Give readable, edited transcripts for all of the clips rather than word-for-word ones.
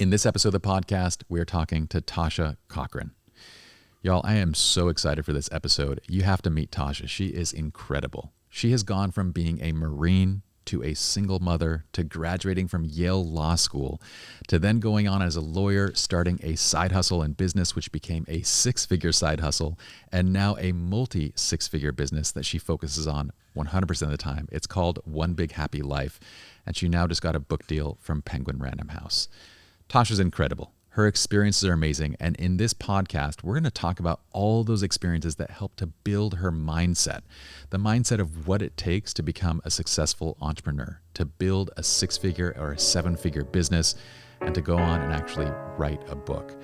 In this episode of the podcast, we're talking to Tasha Cochran. Y'all, I am so excited for this episode. You have to meet Tasha. She is incredible. She has gone from being a Marine to a single mother to graduating from Yale Law School to then going on as a lawyer, starting a side hustle in business, which became a six-figure side hustle, and now a multi-six-figure business that she focuses on 100% of the time. It's called One Big Happy Life, and she now just got a book deal from Penguin Random House. Tasha's incredible. Her experiences are amazing. And in this podcast, we're going to talk about all those experiences that help to build her mindset, the mindset of what it takes to become a successful entrepreneur, to build a six-figure or a seven-figure business, and to go on and actually write a book.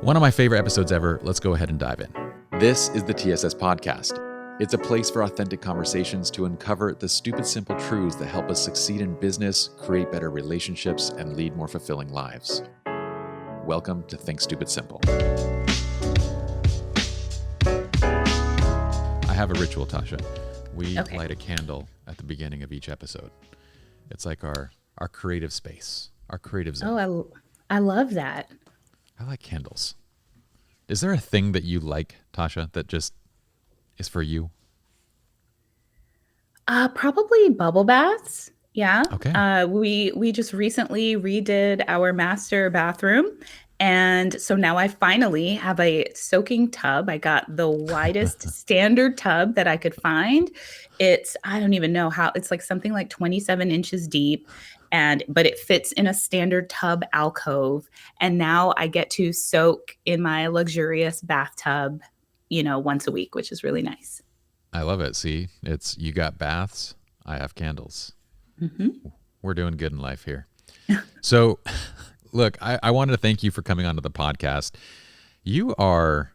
One of my favorite episodes ever. Let's go ahead and dive in. This is the TSS Podcast. It's a place for authentic conversations to uncover the stupid, simple truths that help us succeed in business, create better relationships, and lead more fulfilling lives. Welcome to Think Stupid Simple. I have a ritual, Tasha. We light a candle at the beginning of each episode. It's like our creative space, our creative zone. Oh, I love that. I like candles. Is there a thing that you like, Tasha, that just is for you? Probably bubble baths. Yeah. Okay. We just recently redid our master bathroom. And so now I finally have a soaking tub. I got the widest standard tub that I could find. I don't even know how, it's like something like 27 inches deep. But it fits in a standard tub alcove. And now I get to soak in my luxurious bathtub, once a week, which is really nice. I love it. See, you got baths, I have candles. Mm-hmm. We're doing good in life here. So, look, I wanted to thank you for coming onto the podcast. You are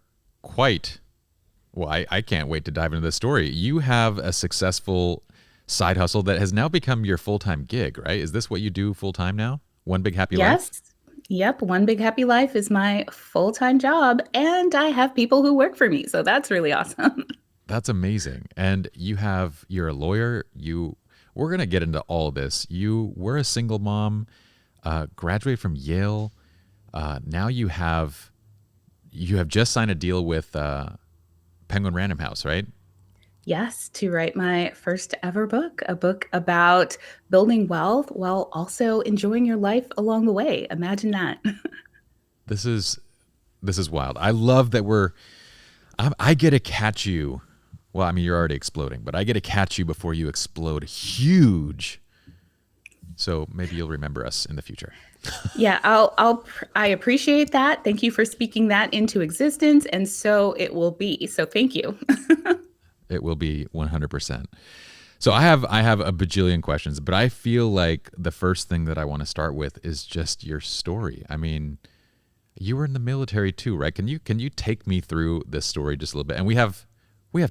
I can't wait to dive into this story. You have a successful side hustle that has now become your full-time gig, right? Is this what you do full-time now? One Big Happy Life? Yes. Yep. One Big Happy Life is my full-time job, and I have people who work for me. So that's really awesome. That's amazing. And you're a lawyer. We're going to get into all of this. You were a single mom, graduated from Yale. Now you have just signed a deal with Penguin Random House, right? Yes, to write my first ever book, a book about building wealth while also enjoying your life along the way. Imagine that. This is wild. I love that I get to catch you. Well, I mean, you're already exploding, but I get to catch you before you explode huge. So maybe you'll remember us in the future. Yeah, I appreciate that. Thank you for speaking that into existence. And so it will be. So thank you. It will be 100%. So I have a bajillion questions, but I feel like the first thing that I want to start with is just your story. I mean, you were in the military too, right? Can you take me through this story just a little bit? And we have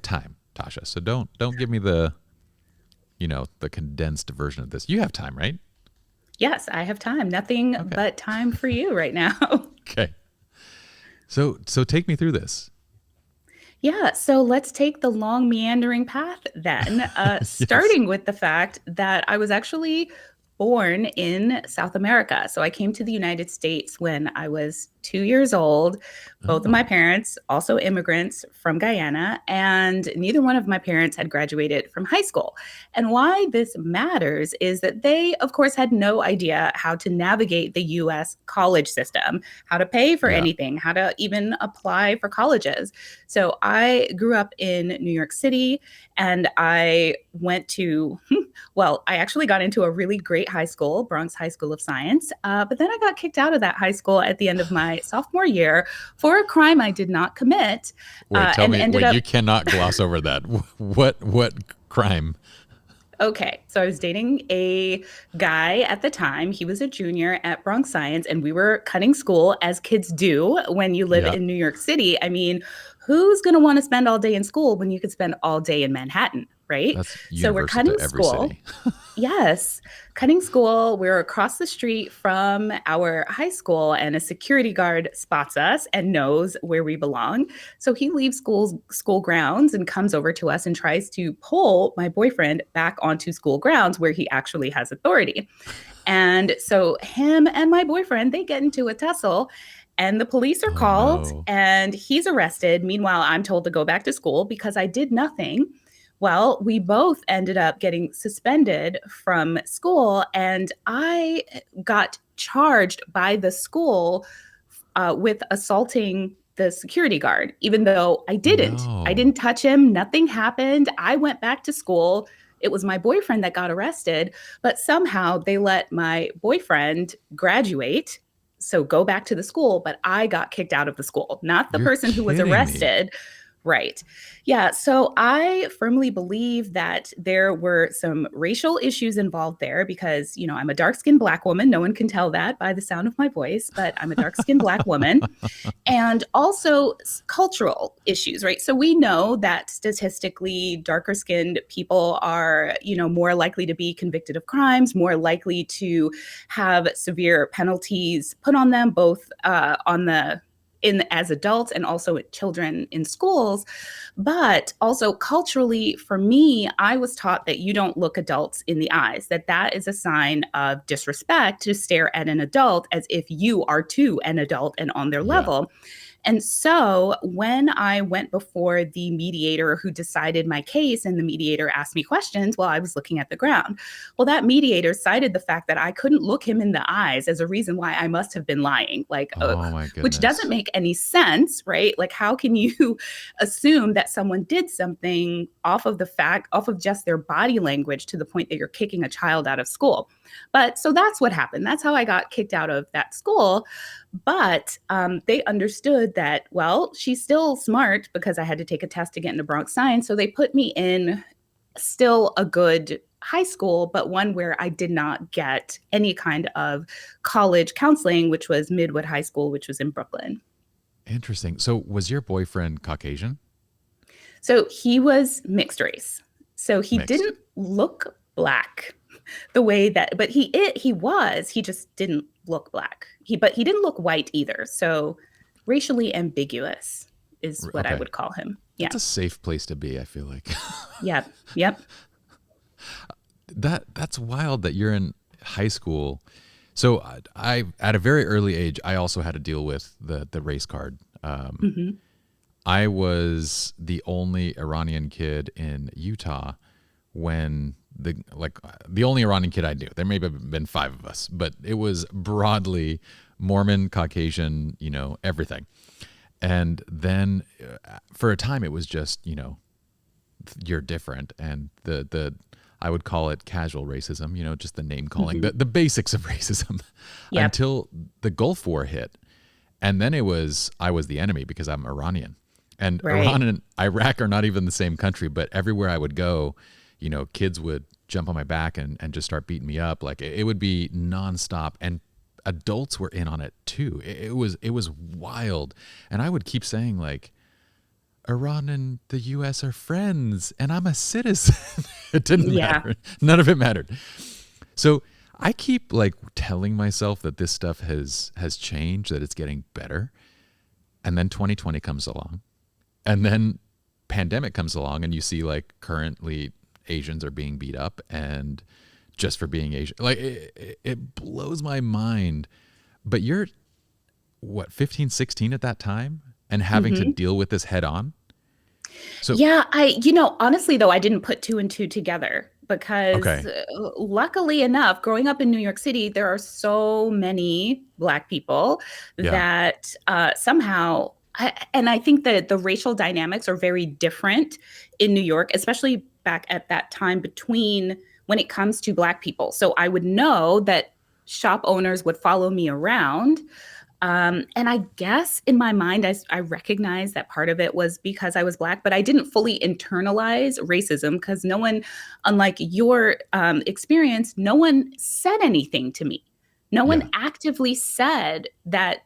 time, Tasha. So don't give me the condensed version of this. You have time, right? Yes, I have time. Nothing but time for you right now. Okay. So take me through this. Yeah, so let's take the long meandering path then, starting with the fact that I was actually born in South America. So I came to the United States when I was 2 years old. Both of my parents, also immigrants from Guyana, and neither one of my parents had graduated from high school. And why this matters is that they, of course, had no idea how to navigate the US college system, how to pay for anything, how to even apply for colleges. So I grew up in New York City, and I went to, I actually got into a really great high school, Bronx High School of Science. But then I got kicked out of that high school at the end of my sophomore year for a crime I did not commit. You cannot gloss over that. What crime? Okay, so I was dating a guy at the time. He was a junior at Bronx Science, and we were cutting school, as kids do when you live in New York City. I mean, who's going to want to spend all day in school when you could spend all day in Manhattan, right? That's so we're cutting school. Yes, cutting school. We're across the street from our high school, and a security guard spots us and knows where we belong. So he leaves school grounds and comes over to us and tries to pull my boyfriend back onto school grounds where he actually has authority. And so him and my boyfriend, they get into a tussle, and the police are Oh called no. and he's arrested. Meanwhile, I'm told to go back to school because I did nothing. Well, we both ended up getting suspended from school, and I got charged by the school with assaulting the security guard, even though I didn't. I No. didn't touch him. Nothing happened. I went back to school. It was my boyfriend that got arrested, but somehow they let my boyfriend graduate. So go back to the school, but I got kicked out of the school, not the You're person who was kidding me. arrested. Right. Yeah. So I firmly believe that there were some racial issues involved there because, I'm a dark skinned Black woman. No one can tell that by the sound of my voice, but I'm a dark skinned Black woman. And also cultural issues, right? So we know that statistically, darker skinned people are, more likely to be convicted of crimes, more likely to have severe penalties put on them, both on the in as adults and also children in schools. But also culturally, for me, I was taught that you don't look adults in the eyes, that is a sign of disrespect to stare at an adult as if you are too an adult and on their Yeah. level. And so when I went before the mediator who decided my case, and the mediator asked me questions while I was looking at the ground, well, that mediator cited the fact that I couldn't look him in the eyes as a reason why I must have been lying, Oh my which doesn't goodness. make any sense, right? Like, how can you assume that someone did something off of just their body language to the point that you're kicking a child out of school? But so that's what happened. That's how I got kicked out of that school. But they understood that, well, she's still smart because I had to take a test to get into Bronx Science. So they put me in still a good high school, but one where I did not get any kind of college counseling, which was Midwood High School, which was in Brooklyn. Interesting. So was your boyfriend Caucasian? So he was mixed race. So he Mixed. didn't look Black the way that, but he just didn't look Black. But he didn't look white either. So racially ambiguous is what I Okay. would call him. Yeah. That's a safe place to be, I feel like. Yep. Yep. That's wild that you're in high school. So I at a very early age, I also had to deal with the race card. Hmm. I was the only Iranian kid in Utah when the only Iranian kid I knew. There may have been five of us, but it was broadly Mormon, Caucasian, everything. And then for a time, it was just you're different, and the I would call it casual racism, just the name calling, Hmm. the basics of racism, Yep. until the Gulf War hit, and then I was the enemy because I'm Iranian, and Right. Iran and Iraq are not even the same country, but everywhere I would go, kids would jump on my back and just start beating me up, like it would be nonstop, and adults were in on it too. It was wild, and I would keep saying like, Iran and the US are friends and I'm a citizen. It didn't Yeah. matter. None of it mattered. So I keep like telling myself that this stuff has changed, that it's getting better. And then 2020 comes along. And then pandemic comes along and you see like currently Asians are being beat up and just for being Asian. Like it blows my mind. But you're what, 15, 16 at that time and having to Hmm. deal with this head on? So, Yeah, honestly, though, I didn't put two and two together because okay. luckily enough, growing up in New York City, there are so many Black people Yeah. that somehow, and I think that the racial dynamics are very different in New York, especially back at that time between when it comes to Black people. So I would know that shop owners would follow me around, and I guess in my mind, I recognize that part of it was because I was Black, but I didn't fully internalize racism because no one, unlike your experience, no one said anything to me. No Yeah. one actively said that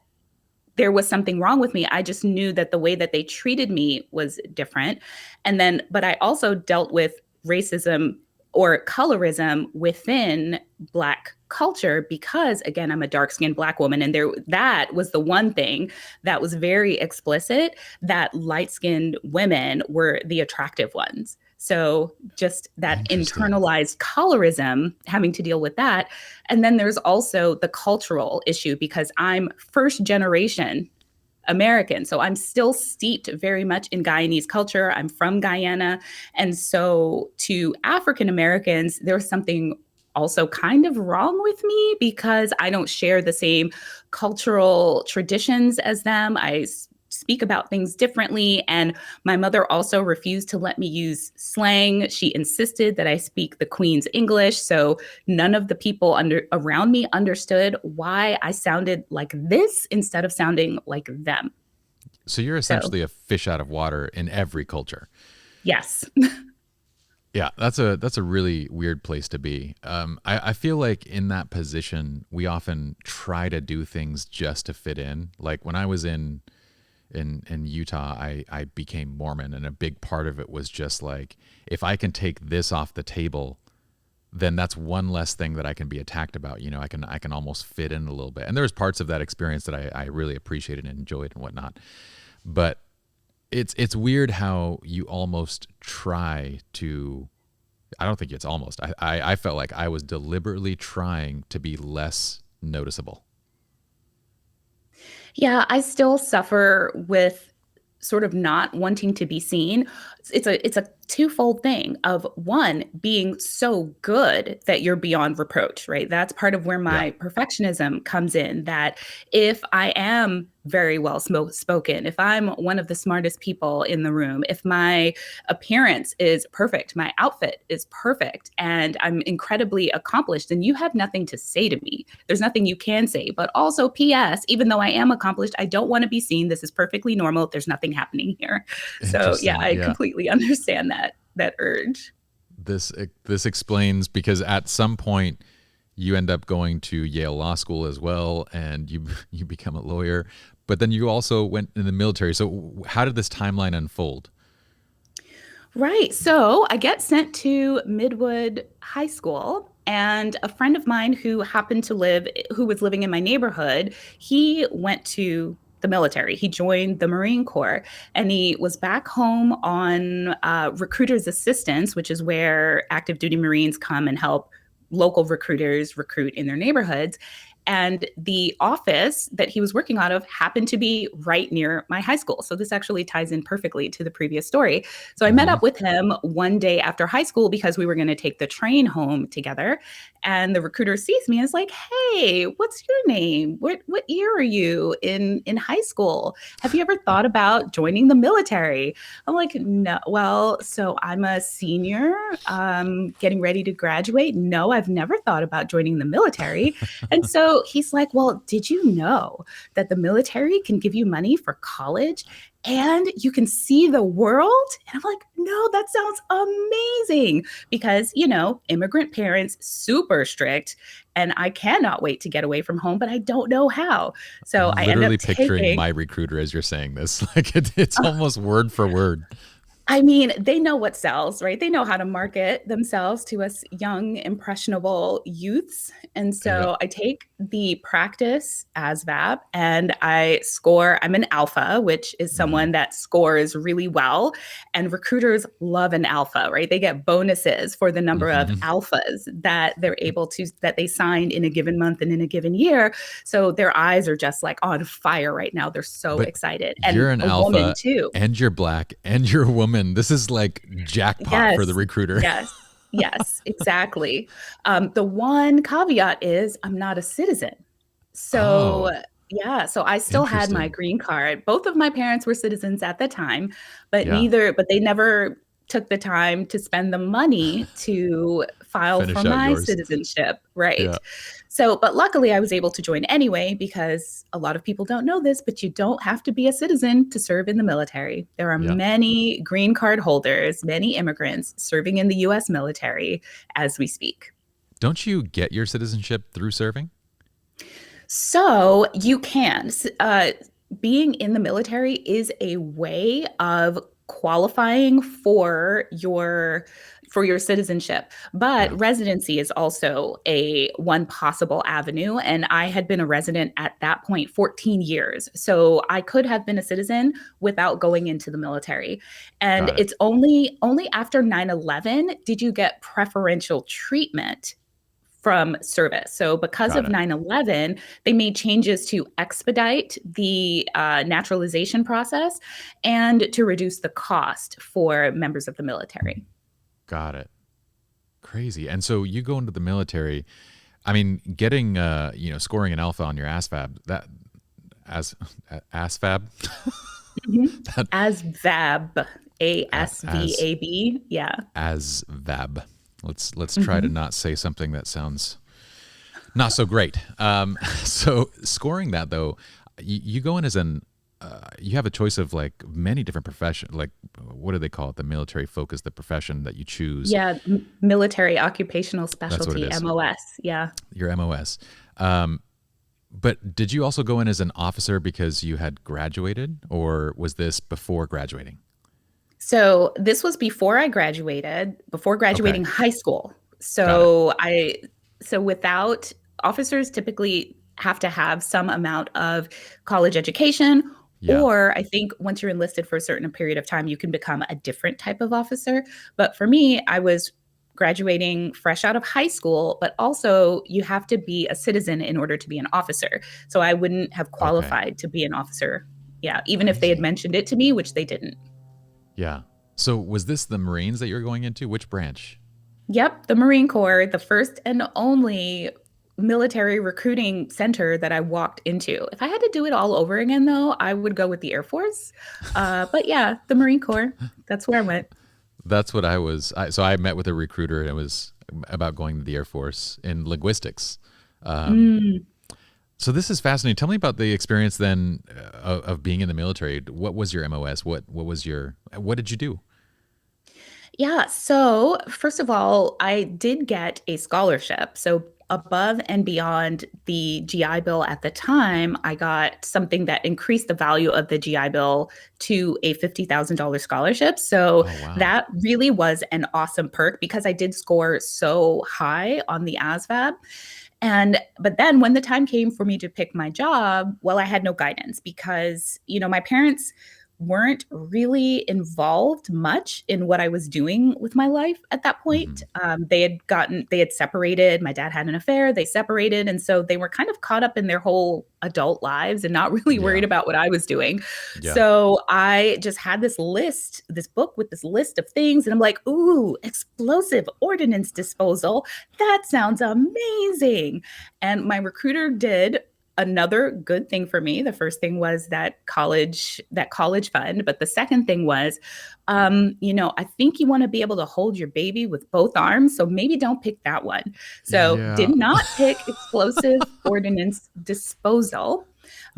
there was something wrong with me. I just knew that the way that they treated me was different. And then, but I also dealt with racism or colorism within Black culture because, again, I'm a dark-skinned Black woman, and that was the one thing that was very explicit, that light-skinned women were the attractive ones. So just that Interesting. internalized colorism, having to deal with that. And then there's also the cultural issue because I'm first generation American. So I'm still steeped very much in Guyanese culture. I'm from Guyana. And so to African Americans, there's something also kind of wrong with me because I don't share the same cultural traditions as them. Speak about things differently. And my mother also refused to let me use slang. She insisted that I speak the Queen's English. So none of the people around me understood why I sounded like this instead of sounding like them. So you're So, essentially a fish out of water in every culture. yes. Yeah, that's a really weird place to be. I feel like in that position, we often try to do things just to fit in. Like when I was in Utah, I became Mormon, and a big part of it was just like, if I can take this off the table, then that's one less thing that I can be attacked about. I can almost fit in a little bit. And there's parts of that experience that I really appreciated and enjoyed and whatnot. But it's weird how you almost try to. I don't think it's almost. I felt like I was deliberately trying to be less noticeable. Yeah, I still suffer with sort of not wanting to be seen. It's a twofold thing of one being so good that you're beyond reproach, right? That's part of where Yeah. my perfectionism comes in, that if I am very well spoken, if I'm one of the smartest people in the room, if my appearance is perfect, my outfit is perfect, and I'm incredibly accomplished, then you have nothing to say to me. There's nothing you can say. But also, P.S., even though I am accomplished, I don't want to be seen. This is perfectly normal. There's nothing happening here. So yeah, Interesting. I Yeah. completely understand that urge. This explains, because at some point you end up going to Yale Law School as well, and you become a lawyer, but then you also went in the military. So how did this timeline unfold? Right. So I get sent to Midwood High School, and a friend of mine who was living in my neighborhood, he went to the military. He joined the Marine Corps, and he was back home on recruiter's assistance, which is where active duty Marines come and help local recruiters recruit in their neighborhoods. And the office that he was working out of happened to be right near my high school. So this actually ties in perfectly to the previous story. So I met Mm-hmm. up with him one day after high school because we were going to take the train home together. And the recruiter sees me and is like, "Hey, what's your name? What year are you in high school? Have you ever thought about joining the military?" I'm like, "No, well, so I'm a senior, getting ready to graduate. No, I've never thought about joining the military." And so he's like, "Well, did you know that the military can give you money for college and you can see the world?" And I'm like, "No, that sounds amazing." Because, immigrant parents, super strict, and I cannot wait to get away from home, but I don't know how. So I'm I end up literally picturing taking my recruiter as you're saying this. Like it's almost word for word. I mean, they know what sells, right? They know how to market themselves to us young, impressionable youths. And Yep. so I take the practice ASVAB and I score. I'm an alpha, which is Mm-hmm. someone that scores really well. And recruiters love an alpha, right? They get bonuses for the number of Mm-hmm. alphas that they signed in a given month and in a given year. So their eyes are just like on fire right now. They're so But excited. And you're an a woman alpha, too. and you're black, and you're a woman. This is like jackpot for the Yes, recruiter. yes, yes, exactly. The one caveat is I'm not a citizen. So, Oh, yeah, so I still had my interesting. green card. Both of my parents were citizens at the time, Yeah. but they never took the time to spend the money to file for Finish out my yours. citizenship, Yeah. right? So, but luckily I was able to join anyway because a lot of people don't know this, but you don't have to be a citizen to serve in the military. There are Yeah. many green card holders, many immigrants serving in the US military as we speak. Don't you get your citizenship through serving? So you can. Being in the military is a way of qualifying for for your citizenship. But Yeah. residency is also a one possible avenue. And I had been a resident at that point 14 years. So I could have been a citizen without going into the military. And Got it. it's only after 9/11 did you get preferential treatment from service. So because Got of it. 9/11, they made changes to expedite the naturalization process and to reduce the cost for members of the military. Got it. Crazy. And so you go into the military. I mean, getting scoring an alpha on your ASVAB, that as ASVAB Mhm. that ASVAB, as ASVAB. Yeah. ASVAB. Let's try to Mhm. not say something that sounds not so great. So scoring that though, you go in as an you have a choice of like many different professions. Like what do they call it? The military focus, the profession that you choose. Yeah. Military Occupational That's what it Specialty, is. MOS. Yeah. Your MOS. But did you also go in as an officer because you had graduated, or was this before graduating? So this was before Okay, graduating high school. got it. So without officers typically have to have some amount of college education, Yeah. or I think once you're enlisted for a certain period of time, you can become a different type of officer. But for me, I was graduating fresh out of high school, but also you have to be a citizen in order to be an officer. So I wouldn't have Okay. qualified to be an officer. Yeah, even if they had Crazy. mentioned it to me, which they didn't. Yeah. So was this the Marines that you were going into? Which branch? Yep, the Marine Corps, the first and only military recruiting center that I walked into. If I had to do it all over again, though, I would go with the Air Force. But yeah, the Marine Corps, that's where I went. That's what I was. So I met with a recruiter, and it was about going to the Air Force in linguistics. Um, Mm. so this is fascinating. Tell me about the experience then of being in the military. What was your MOS? What did you do? Yeah. So, first of all, I did get a scholarship. So, above and beyond the GI Bill at the time, I got something that increased the value of the GI Bill to a $50,000 scholarship. So, Oh wow. that really was an awesome perk because I did score so high on the ASVAB. But then when the time came for me to pick my job, well, I had no guidance because, my parents weren't really involved much in what I was doing with my life at that point. Hmm. They had separated. My dad had an affair. They separated. And so they were kind of caught up in their whole adult lives and not really worried Yeah. about what I was doing. Yeah. So I just had this book with this list of things. And I'm like, ooh, explosive ordnance disposal. That sounds amazing. And my recruiter did another good thing for me. The first thing was that college fund, but the second thing was, I think you want to be able to hold your baby with both arms, so maybe don't pick that one. So did Yeah. not pick explosive ordnance disposal.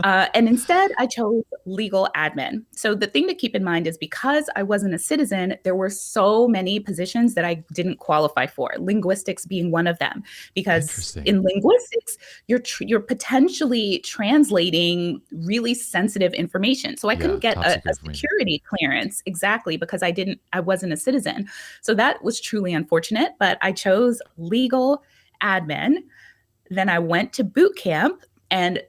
And instead, I chose legal admin. So the thing to keep in mind is because I wasn't a citizen, there were so many positions that I didn't qualify for, linguistics being one of them. Because Interesting. in linguistics, you're potentially translating really sensitive information. So I couldn't Yeah. get Top a secret information. security clearance exactly because I wasn't a citizen. So that was truly unfortunate, but I chose legal admin. Then I went to boot camp and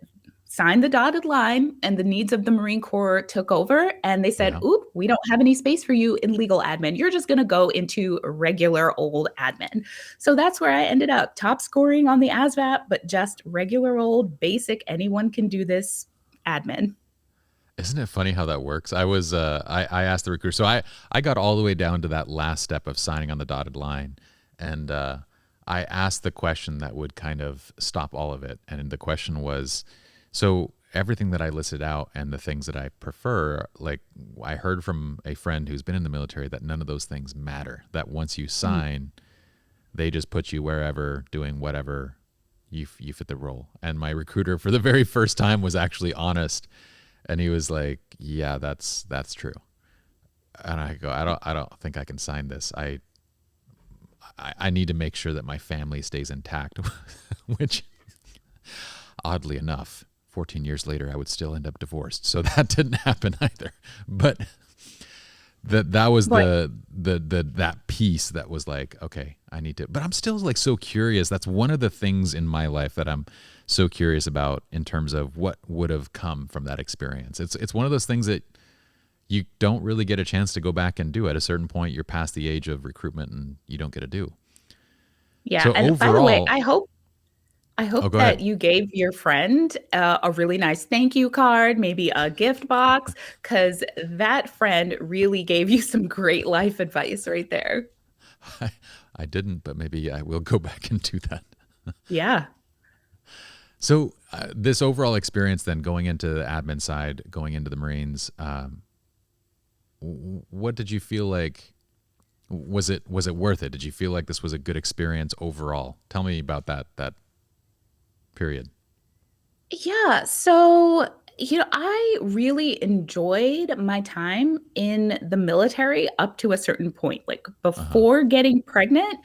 signed the dotted line, and the needs of the Marine Corps took over. And they said, Yeah. oop, we don't have any space for you in legal admin. You're just going to go into regular old admin. So that's where I ended up, top scoring on the ASVAB, but just regular old basic, anyone can do this admin. Isn't it funny how that works? I asked the recruiter. So I got all the way down to that last step of signing on the dotted line, and I asked the question that would kind of stop all of it. And the question was, so everything that I listed out and the things that I prefer, like I heard from a friend who's been in the military that none of those things matter. That once you Mm. sign, they just put you wherever, doing whatever you fit the role. And my recruiter for the very first time was actually honest, and he was like, "Yeah, that's true." And I go, "I don't think I can sign this. I need to make sure that my family stays intact," which oddly enough, 14 years later, I would still end up divorced. So that didn't happen either. But that was But the that piece that was like, okay, I need to. But I'm still like so curious. That's one of the things in my life that I'm so curious about in terms of what would have come from that experience. It's one of those things that you don't really get a chance to go back and do. At a certain point, you're past the age of recruitment and you don't get to do. yeah, So and by the way, overall, I oh, hope go that ahead. you gave your friend a really nice thank you card, maybe a gift box, because that friend really gave you some great life advice right there. I didn't, but maybe I will go back and do that. Yeah. So this overall experience, then going into the admin side, going into the Marines, what did you feel like? Was it worth it? Did you feel like this was a good experience overall? Tell me about that period. Yeah. So, I really enjoyed my time in the military up to a certain point. Like Uh huh. before getting pregnant,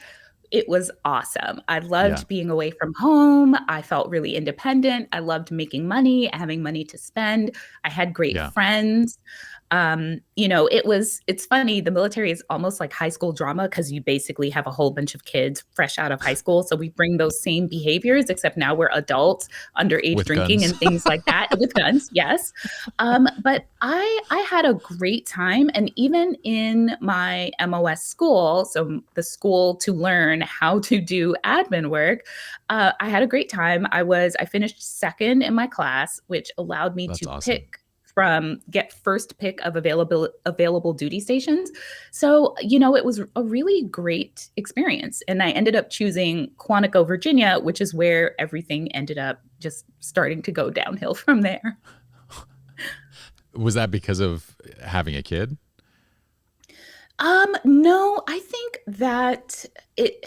it was awesome. I Yeah. loved being away from home. I felt really independent. I loved making money, having money to spend. I had great Yeah. friends. It's funny. The military is almost like high school drama because you basically have a whole bunch of kids fresh out of high school. So we bring those same behaviors, except now we're adults, underage With drinking guns. and things like that with guns. Yes. But I had a great time. And even in my MOS school, so the school to learn how to do admin work, I had a great time. I finished second in my class, which allowed me That's to awesome. get first pick of available duty stations. So, it was a really great experience. And I ended up choosing Quantico, Virginia, which is where everything ended up just starting to go downhill from there. Was that because of having a kid? No, I think that it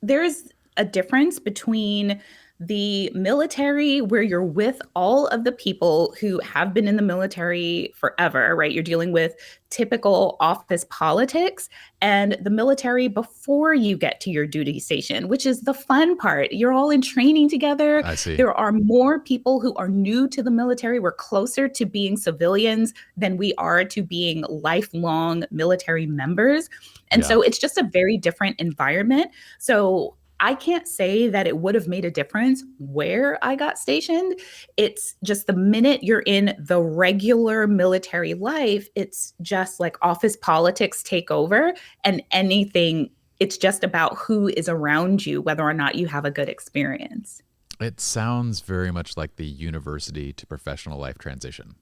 there's a difference between the military where you're with all of the people who have been in the military forever, right? You're dealing with typical office politics and the military before you get to your duty station, which is the fun part. You're all in training together. I see. There are more people who are new to the military. We're closer to being civilians than we are to being lifelong military members. And Yeah. so it's just a very different environment. So I can't say that it would have made a difference where I got stationed. It's just the minute you're in the regular military life, it's just like office politics take over and it's just about who is around you, whether or not you have a good experience. It sounds very much like the university to professional life transition.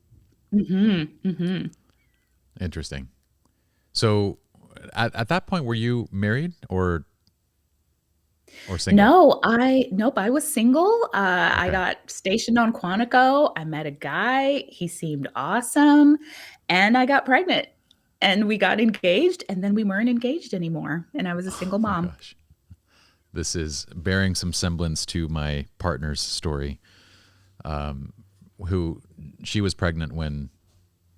Hmm. Hmm. Interesting. So at that point, were you married or single? No, nope, I was single. I Okay. got stationed on Quantico. I met a guy. He seemed awesome. And I got pregnant. And we got engaged, and then we weren't engaged anymore. And I was a Oh single my mom. gosh. This is bearing some semblance to my partner's story, who she was pregnant when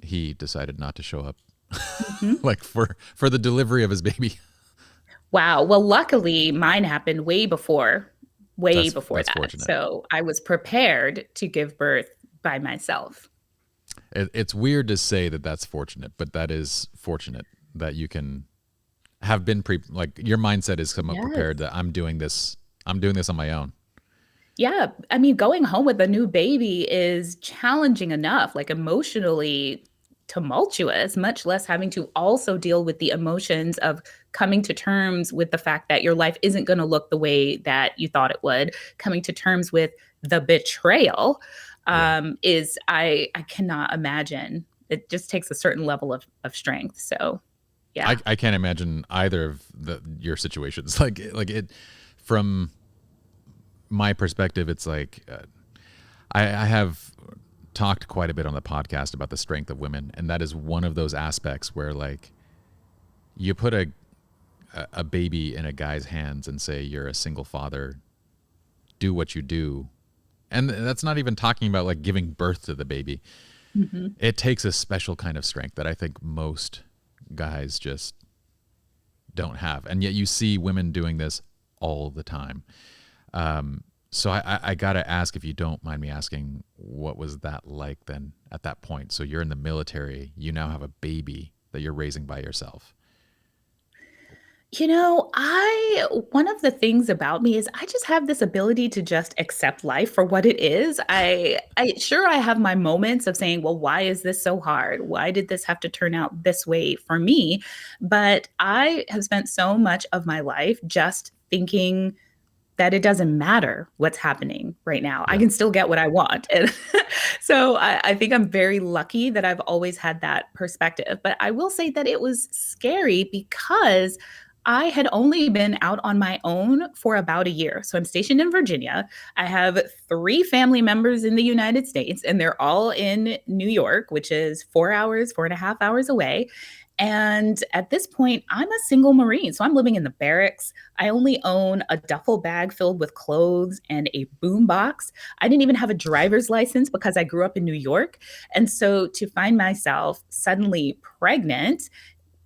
he decided not to show up, Mhm. like for the delivery of his baby. Wow. Well, luckily, mine happened way before That's that. fortunate. So I was prepared to give birth by myself. It's weird to say that that's fortunate, but that is fortunate that you can have been like your mindset is somewhat prepared Yes. that I'm doing this. I'm doing this on my own. Yeah, I mean, going home with a new baby is challenging enough, like emotionally tumultuous, much less having to also deal with the emotions of coming to terms with the fact that your life isn't going to look the way that you thought it would, coming to terms with the betrayal Yeah. is I cannot imagine. It just takes a certain level of strength. So, yeah. I can't imagine either of your situations. Like it from my perspective, it's like I have talked quite a bit on the podcast about the strength of women, and that is one of those aspects where like you put a baby in a guy's hands and say you're a single father, do what you do, and that's not even talking about like giving birth to the baby. Mhm. It takes a special kind of strength that I think most guys just don't have, and yet you see women doing this all the time. So I gotta ask, if you don't mind me asking, what was that like then at that point? So you're in the military, you now have a baby that you're raising by yourself? One of the things about me is I just have this ability to just accept life for what it is. I have my moments of saying, well, why is this so hard? Why did this have to turn out this way for me? But I have spent so much of my life just thinking that it doesn't matter what's happening right now. I Yeah. can still get what I want. And so I think I'm very lucky that I've always had that perspective. But I will say that it was scary because I had only been out on my own for about a year. So I'm stationed in Virginia. I have three family members in the United States, and they're all in New York, which is 4 hours, 4.5 hours away. And at this point, I'm a single Marine. So I'm living in the barracks. I only own a duffel bag filled with clothes and a boom box. I didn't even have a driver's license because I grew up in New York. And so to find myself suddenly pregnant,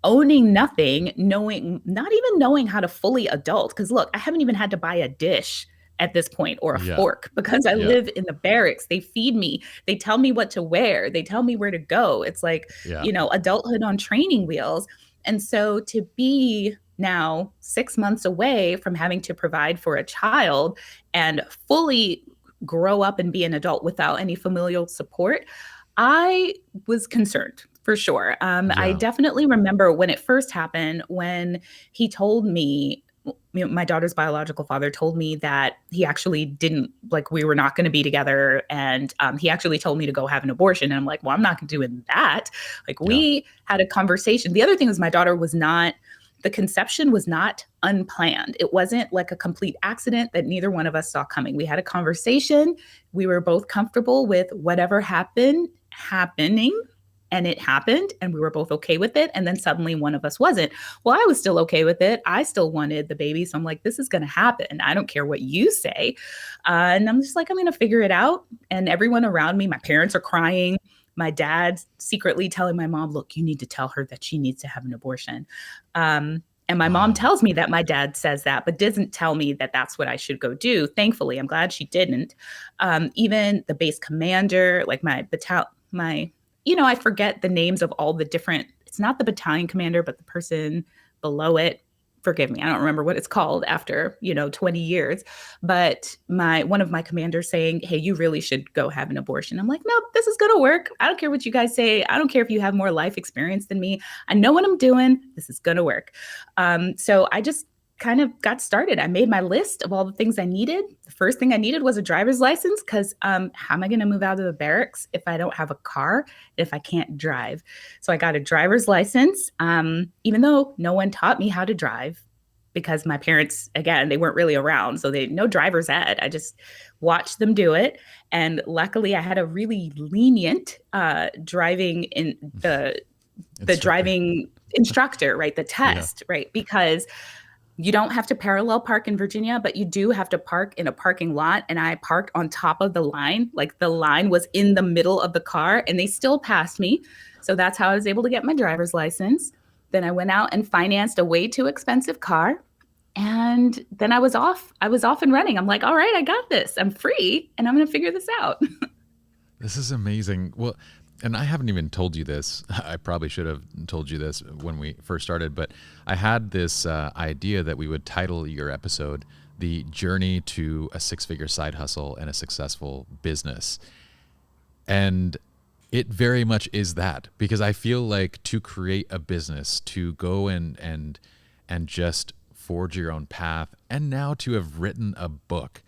owning nothing, knowing, not even knowing how to fully adult. Because look, I haven't even had to buy a dish at this point or a Yeah. fork because I Yeah. live in the barracks. They feed me, they tell me what to wear, they tell me where to go. It's like, Yeah. adulthood on training wheels. And so to be now 6 months away from having to provide for a child and fully grow up and be an adult without any familial support, I was concerned for sure. I Yeah. definitely remember when it first happened, when he told me, my daughter's biological father told me that he actually didn't like we were not going to be together, and he actually told me to go have an abortion. And I'm like, well, I'm not doing that. Like Yeah. we had a conversation. The other thing was my daughter was not. The conception was not unplanned. It wasn't like a complete accident that neither one of us saw coming. We had a conversation. We were both comfortable with whatever happening, and it happened, and we were both okay with it. And then suddenly one of us wasn't. Well, I was still okay with it. I still wanted the baby. So I'm like, this is going to happen. I don't care what you say. And I'm just like, I'm going to figure it out. And everyone around me, my parents are crying. My dad's secretly telling my mom, look, you need to tell her that she needs to have an abortion. And my mom Wow. tells me that my dad says that, but doesn't tell me that that's what I should go do. Thankfully, I'm glad she didn't. Even the base commander, like I forget the names of all the different, it's not the battalion commander, but the person below it. Forgive me, I don't remember what it's called after, 20 years. But one of my commanders saying, hey, you really should go have an abortion. I'm like, nope, this is going to work. I don't care what you guys say. I don't care if you have more life experience than me. I know what I'm doing. This is going to work. So I just kind of got started. I made my list of all the things I needed. The first thing I needed was a driver's license because how am I going to move out of the barracks if I don't have a car, if I can't drive? So I got a driver's license, even though no one taught me how to drive because my parents, again, they weren't really around. So they no driver's ed. I just watched them do it. And luckily I had a really lenient driving in the Instructor. driving instructor, right? The Yeah. test, right? Because you don't have to parallel park in Virginia, but you do have to park in a parking lot. And I parked on top of the line. Like the line was in the middle of the car and they still passed me. So that's how I was able to get my driver's license. Then I went out and financed a way too expensive car. And then I was off. I was off and running. I'm like, all right, I got this. I'm free and I'm going to figure this out. This is amazing. Well, and I haven't even told you this. I probably should have told you this when we first started, but I had this idea that we would title your episode The Journey to a Six-Figure Side Hustle and a Successful Business. And it very much is that, because I feel like to create a business, to go and just forge your own path, and now to have written a book,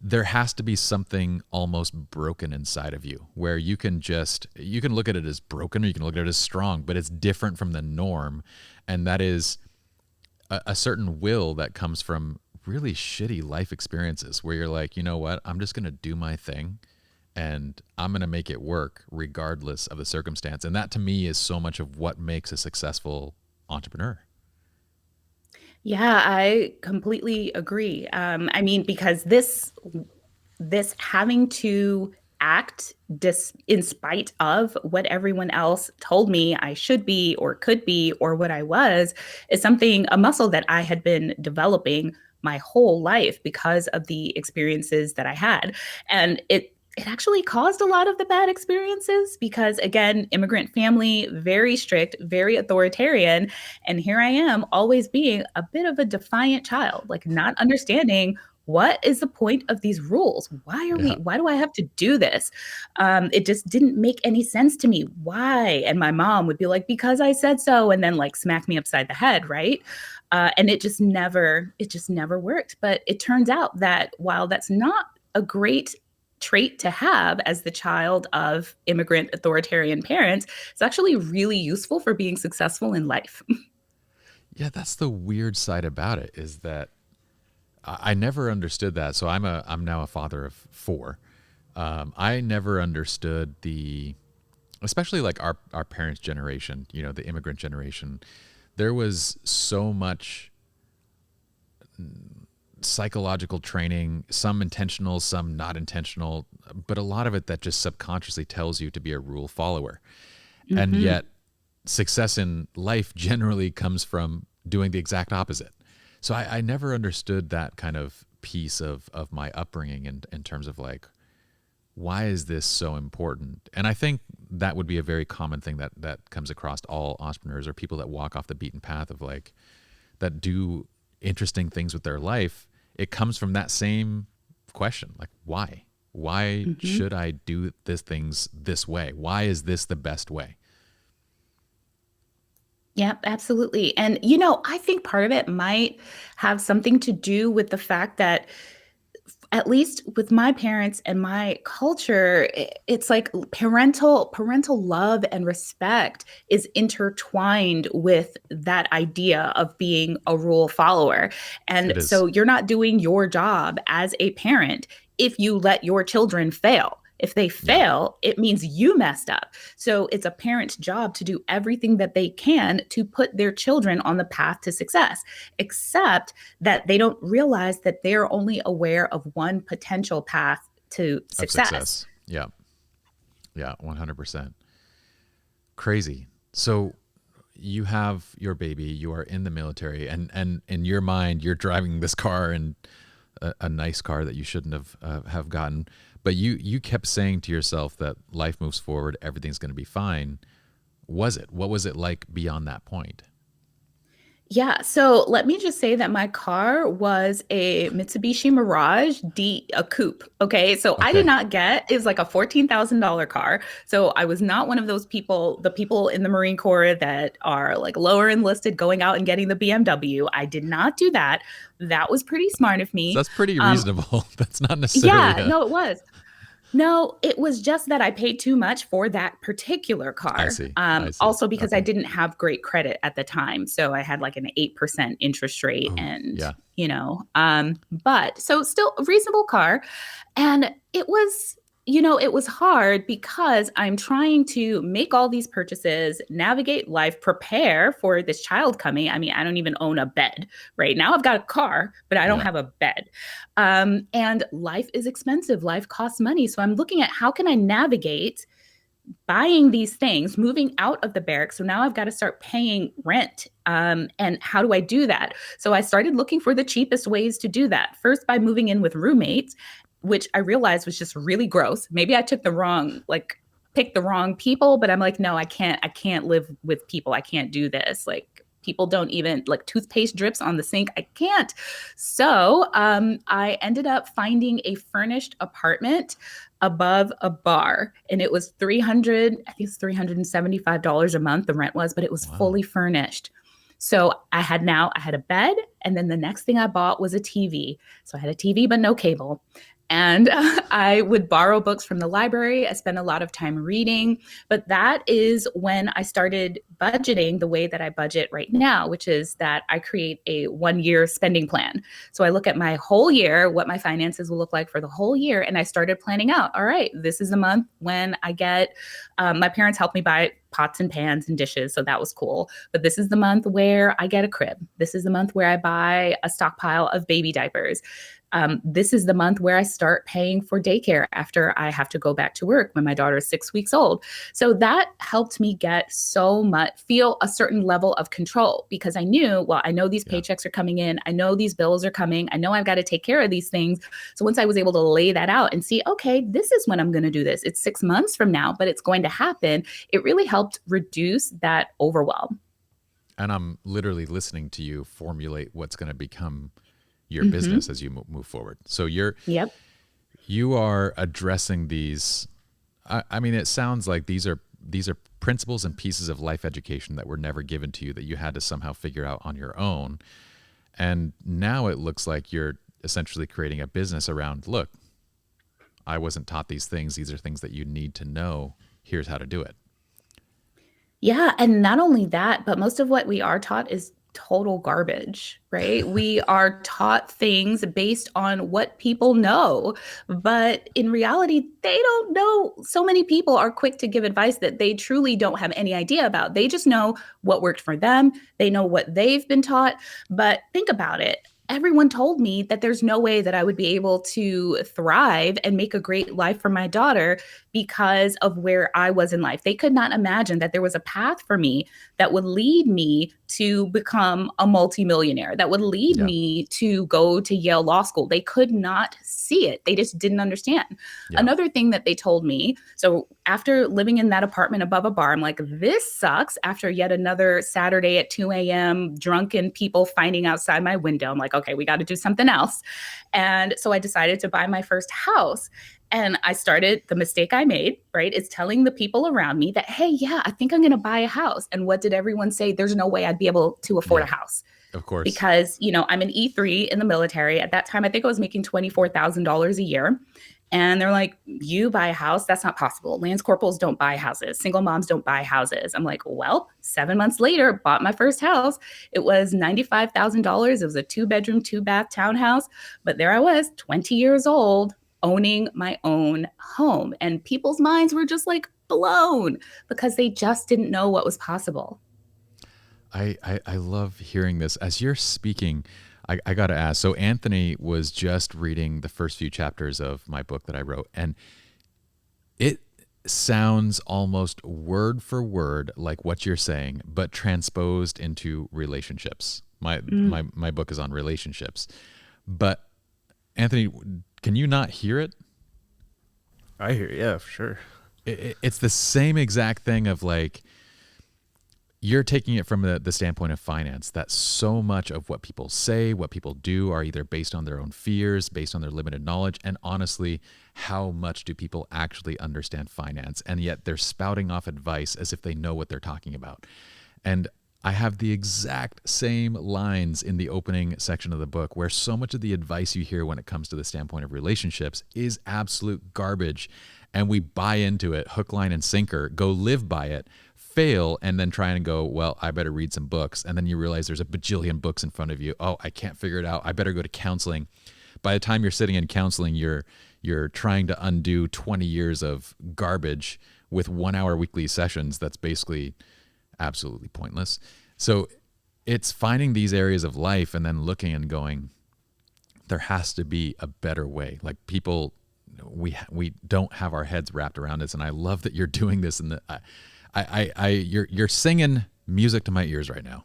there has to be something almost broken inside of you where you can look at it as broken or you can look at it as strong, but it's different from the norm. And that is a certain will that comes from really shitty life experiences where you're like, you know what, I'm just going to do my thing and I'm going to make it work regardless of the circumstance. And that to me is so much of what makes a successful entrepreneur. Yeah, I completely agree. I mean, because this having to act in spite of what everyone else told me I should be or could be or what I was is a muscle that I had been developing my whole life because of the experiences that I had. And it actually caused a lot of the bad experiences because, again, immigrant family, very strict, very authoritarian. And here I am, always being a bit of a defiant child, like not understanding what is the point of these rules? Yeah. Why do I have to do this? It just didn't make any sense to me. Why? And my mom would be like, because I said so, and then like smack me upside the head, right? And it just never worked. But it turns out that while that's not a great trait to have as the child of immigrant authoritarian parents, it's actually really useful for being successful in life. Yeah, that's the weird side about it is that I never understood that. So I'm now a father of four. I never understood the, especially like our parents' generation, you know, the immigrant generation. There was so much psychological training, some intentional, some not intentional, but a lot of it that just subconsciously tells you to be a rule follower. And Mm-hmm. yet, success in life generally comes from doing the exact opposite. So I never understood that kind of piece of my upbringing in terms of like, why is this so important? And I think that would be a very common thing that comes across all entrepreneurs or people that walk off the beaten path of like, that do interesting things with their life. It comes from that same question, like, why? Why Mm-hmm. should I do this things this way? Why is this the best way? Yeah, absolutely. And, you know, I think part of it might have something to do with the fact that at least with my parents and my culture, it's like parental love and respect is intertwined with that idea of being a rule follower. And It is. so you're not doing your job as a parent if you let your children fail. If they Yeah. fail, it means you messed up. So it's a parent's job to do everything that they can to put their children on the path to success, except that they don't realize that they're only aware of one potential path to Of success. success. Yeah. Yeah. 100%. Crazy. So you have your baby, you are in the military, and in your mind, you're driving this car and a nice car that you shouldn't have gotten. But you kept saying to yourself that life moves forward, everything's going to be fine. Was it? What was it like beyond that point? Yeah, so let me just say that my car was a Mitsubishi Mirage D, a coupe. Okay, so I did Okay. not get it was like a $14,000 car. So I was not one of those people, the people in the Marine Corps that are like lower enlisted going out and getting the BMW. I did not do that. That was pretty smart of So me. that's pretty Um, reasonable. That's not necessarily yeah, a. no, it was. No, it was just that I paid too much for that particular I car. see. I see. Also because I Okay. didn't have great credit at the time. So I had like an 8% interest rate Oh, and, yeah. but so still a reasonable car. And it was, you know, it was hard because I'm trying to make all these purchases, navigate life, prepare for this child coming. I mean, I don't even own a bed right now. I've got a car, but I don't Yeah. have a bed. And life is expensive. Life costs money. So I'm looking at how can I navigate buying these things, moving out of the barracks. So now I've got to start paying rent. And how do I do that? So I started looking for the cheapest ways to do that. First, by moving in with roommates, which I realized was just really gross. Maybe I took the wrong, like, picked the wrong people, but I'm like, no, I can't live with people. I can't do this. Like, people don't even like toothpaste drips on the sink. I can't. So I ended up finding a furnished apartment above a bar, and it was 300, I think it's $375 a month the rent was, but it was Wow. fully furnished. So I had a bed, and then the next thing I bought was a TV. So I had a TV but no cable. And I would borrow books from the library. I spent a lot of time reading, but that is when I started budgeting the way that I budget right now, which is that I create a 1 year spending plan. So I look at my whole year, what my finances will look like for the whole year. And I started planning out, all right, this is the month when I get, my parents helped me buy pots and pans and dishes. So that was cool. But this is the month where I get a crib. This is the month where I buy a stockpile of baby diapers. This is the month where I start paying for daycare after I have to go back to work when my daughter is 6 weeks old. So that helped me get so much, feel a certain level of control because I knew, well, I know these paychecks are coming in. I know these bills are coming. I know I've got to take care of these things. So once I was able to lay that out and see, okay, this is when I'm going to do this. It's 6 months from now, but it's going to happen. It really helped reduce that overwhelm. And I'm literally listening to you formulate what's going to become your business as you move forward. So you are addressing these. I mean, it sounds like these are principles and pieces of life education that were never given to you that you had to somehow figure out on your own. And now it looks like you're essentially creating a business around, look, I wasn't taught these things. These are things that you need to know. Here's how to do it. Yeah. And not only that, but most of what we are taught is total garbage, right? We are taught things based on what people know. But in reality, they don't know. So many people are quick to give advice that they truly don't have any idea about. They just know what worked for them. They know what they've been taught. But think about it. Everyone told me that there's no way that I would be able to thrive and make a great life for my daughter because of where I was in life. They could not imagine that there was a path for me that would lead me to become a multimillionaire, that would lead me to go to Yale Law School. They could not see it. They just didn't understand. Another thing that they told me, so after living in that apartment above a bar, I'm like, this sucks. After yet another Saturday at 2 a.m., drunken people finding outside my window, I'm like, okay, we got to do something else. And so I decided to buy my first house. And I started, the mistake I made, right, is telling the people around me that, hey, yeah, I think I'm going to buy a house. And what did everyone say? There's no way I'd be able to afford a house. Of course. Because, I'm an E3 in the military. At that time, I think I was making $24,000 a year. And they're like, you buy a house? That's not possible. Lance corporals don't buy houses. Single moms don't buy houses. I'm like, well, 7 months later, bought my first house. It was $95,000. It was a 2-bedroom, 2-bath townhouse. But there I was, 20 years old, owning my own home. And people's minds were just like blown because they just didn't know what was possible. I love hearing this. As you're speaking, I got to ask. So Anthony was just reading the first few chapters of my book that I wrote, and it sounds almost word for word like what you're saying, but transposed into relationships. My book is on relationships. But Anthony, can you not hear it? I hear, yeah, for sure. It's the same exact thing of like, you're taking it from the standpoint of finance, that so much of what people say, what people do are either based on their own fears, based on their limited knowledge. And honestly, how much do people actually understand finance? And yet they're spouting off advice as if they know what they're talking about. And I have the exact same lines in the opening section of the book where so much of the advice you hear when it comes to the standpoint of relationships is absolute garbage. And we buy into it, hook, line, and sinker, go live by it, fail, and then try and go, well, I better read some books. And then you realize there's a bajillion books in front of you. Oh, I can't figure it out. I better go to counseling. By the time you're sitting in counseling, you're trying to undo 20 years of garbage with 1 hour weekly sessions. That's basically absolutely pointless. So it's finding these areas of life and then looking and going, there has to be a better way. Like people, we don't have our heads wrapped around this. And I love that you're doing this. And you're singing music to my ears right now.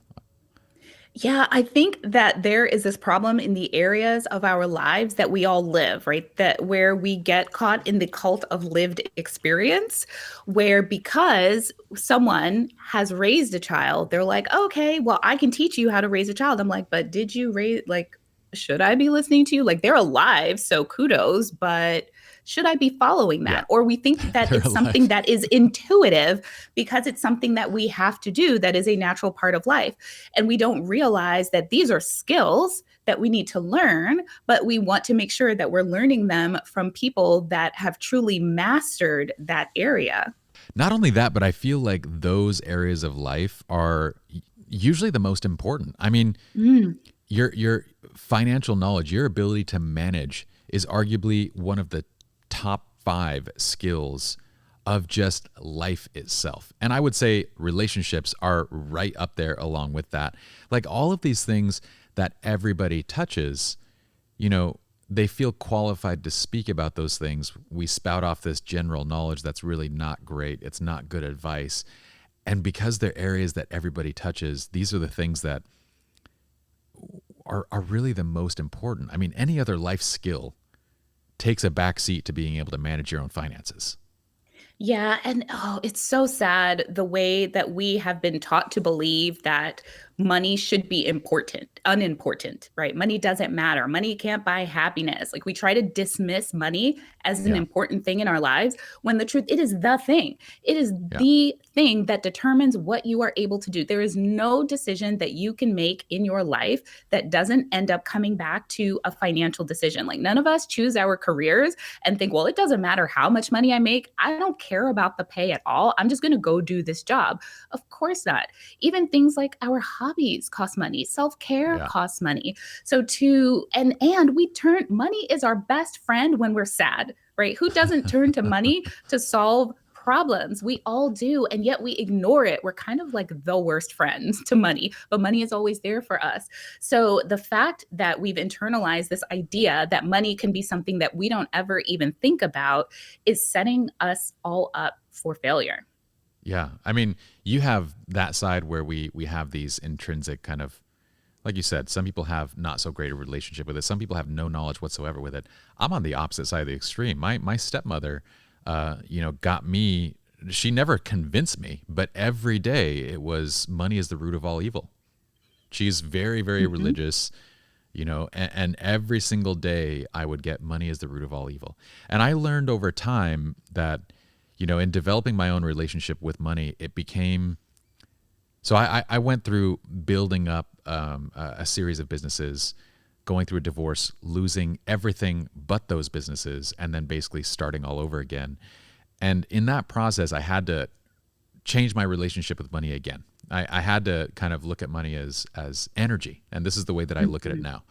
Yeah, I think that there is this problem in the areas of our lives that we all live, right? That where we get caught in the cult of lived experience, where because someone has raised a child, they're like, okay, well, I can teach you how to raise a child. I'm like, but did you raise, like, should I be listening to you? Like, they're alive, so kudos, but should I be following that? Yeah. Or we think that it's something that is intuitive because it's something that we have to do that is a natural part of life. And we don't realize that these are skills that we need to learn, but we want to make sure that we're learning them from people that have truly mastered that area. Not only that, but I feel like those areas of life are usually the most important. I mean, your financial knowledge, your ability to manage is arguably one of the top 5 skills of just life itself. And I would say relationships are right up there along with that. Like all of these things that everybody touches, you know, they feel qualified to speak about those things. We spout off this general knowledge that's really not great. It's not good advice. And because they're areas that everybody touches, these are the things that are really the most important. I mean, any other life skill takes a backseat to being able to manage your own finances. Yeah, and oh, it's so sad the way that we have been taught to believe that money should be unimportant, right? Money doesn't matter. Money can't buy happiness. Like we try to dismiss money as an Yeah. important thing in our lives when the truth, it is the thing. It is Yeah. the thing that determines what you are able to do. There is no decision that you can make in your life that doesn't end up coming back to a financial decision. Like none of us choose our careers and think, well, it doesn't matter how much money I make. I don't care about the pay at all. I'm just going to go do this job. Of course not. Even things like our hobbies cost money, self-care Yeah. costs money. So and we turn money is our best friend when we're sad, right? Who doesn't turn to money to solve problems? We all do, and yet we ignore it. We're kind of like the worst friends to money, but money is always there for us. So the fact that we've internalized this idea that money can be something that we don't ever even think about is setting us all up for failure. Yeah. I mean, you have that side where we have these intrinsic kind of, like you said, some people have not so great a relationship with it. Some people have no knowledge whatsoever with it. I'm on the opposite side of the extreme. My stepmother, got me. She never convinced me, but every day it was money is the root of all evil. She's very, very Mhm. religious, and every single day I would get money is the root of all evil. And I learned over time that, in developing my own relationship with money, it became so I went through building up a series of businesses, going through a divorce, losing everything but those businesses, and then basically starting all over again. And in that process, I had to change my relationship with money again. I had to kind of look at money as energy. And this is the way that I look at it Mhm. now.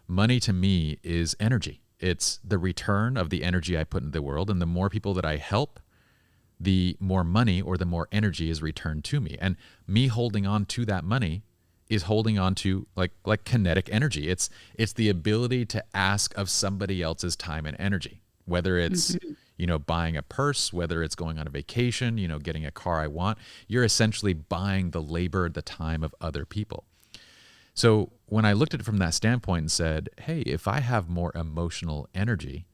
Money to me is energy. It's the return of the energy I put into the world. And the more people that I help, the more money or the more energy is returned to me. And me holding on to that money is holding on to like kinetic energy. It's the ability to ask of somebody else's time and energy, whether it's Mhm. buying a purse, whether it's going on a vacation, getting a car I want. You're essentially buying the labor, the time of other people. So when I looked at it from that standpoint and said, hey, if I have more emotional energy,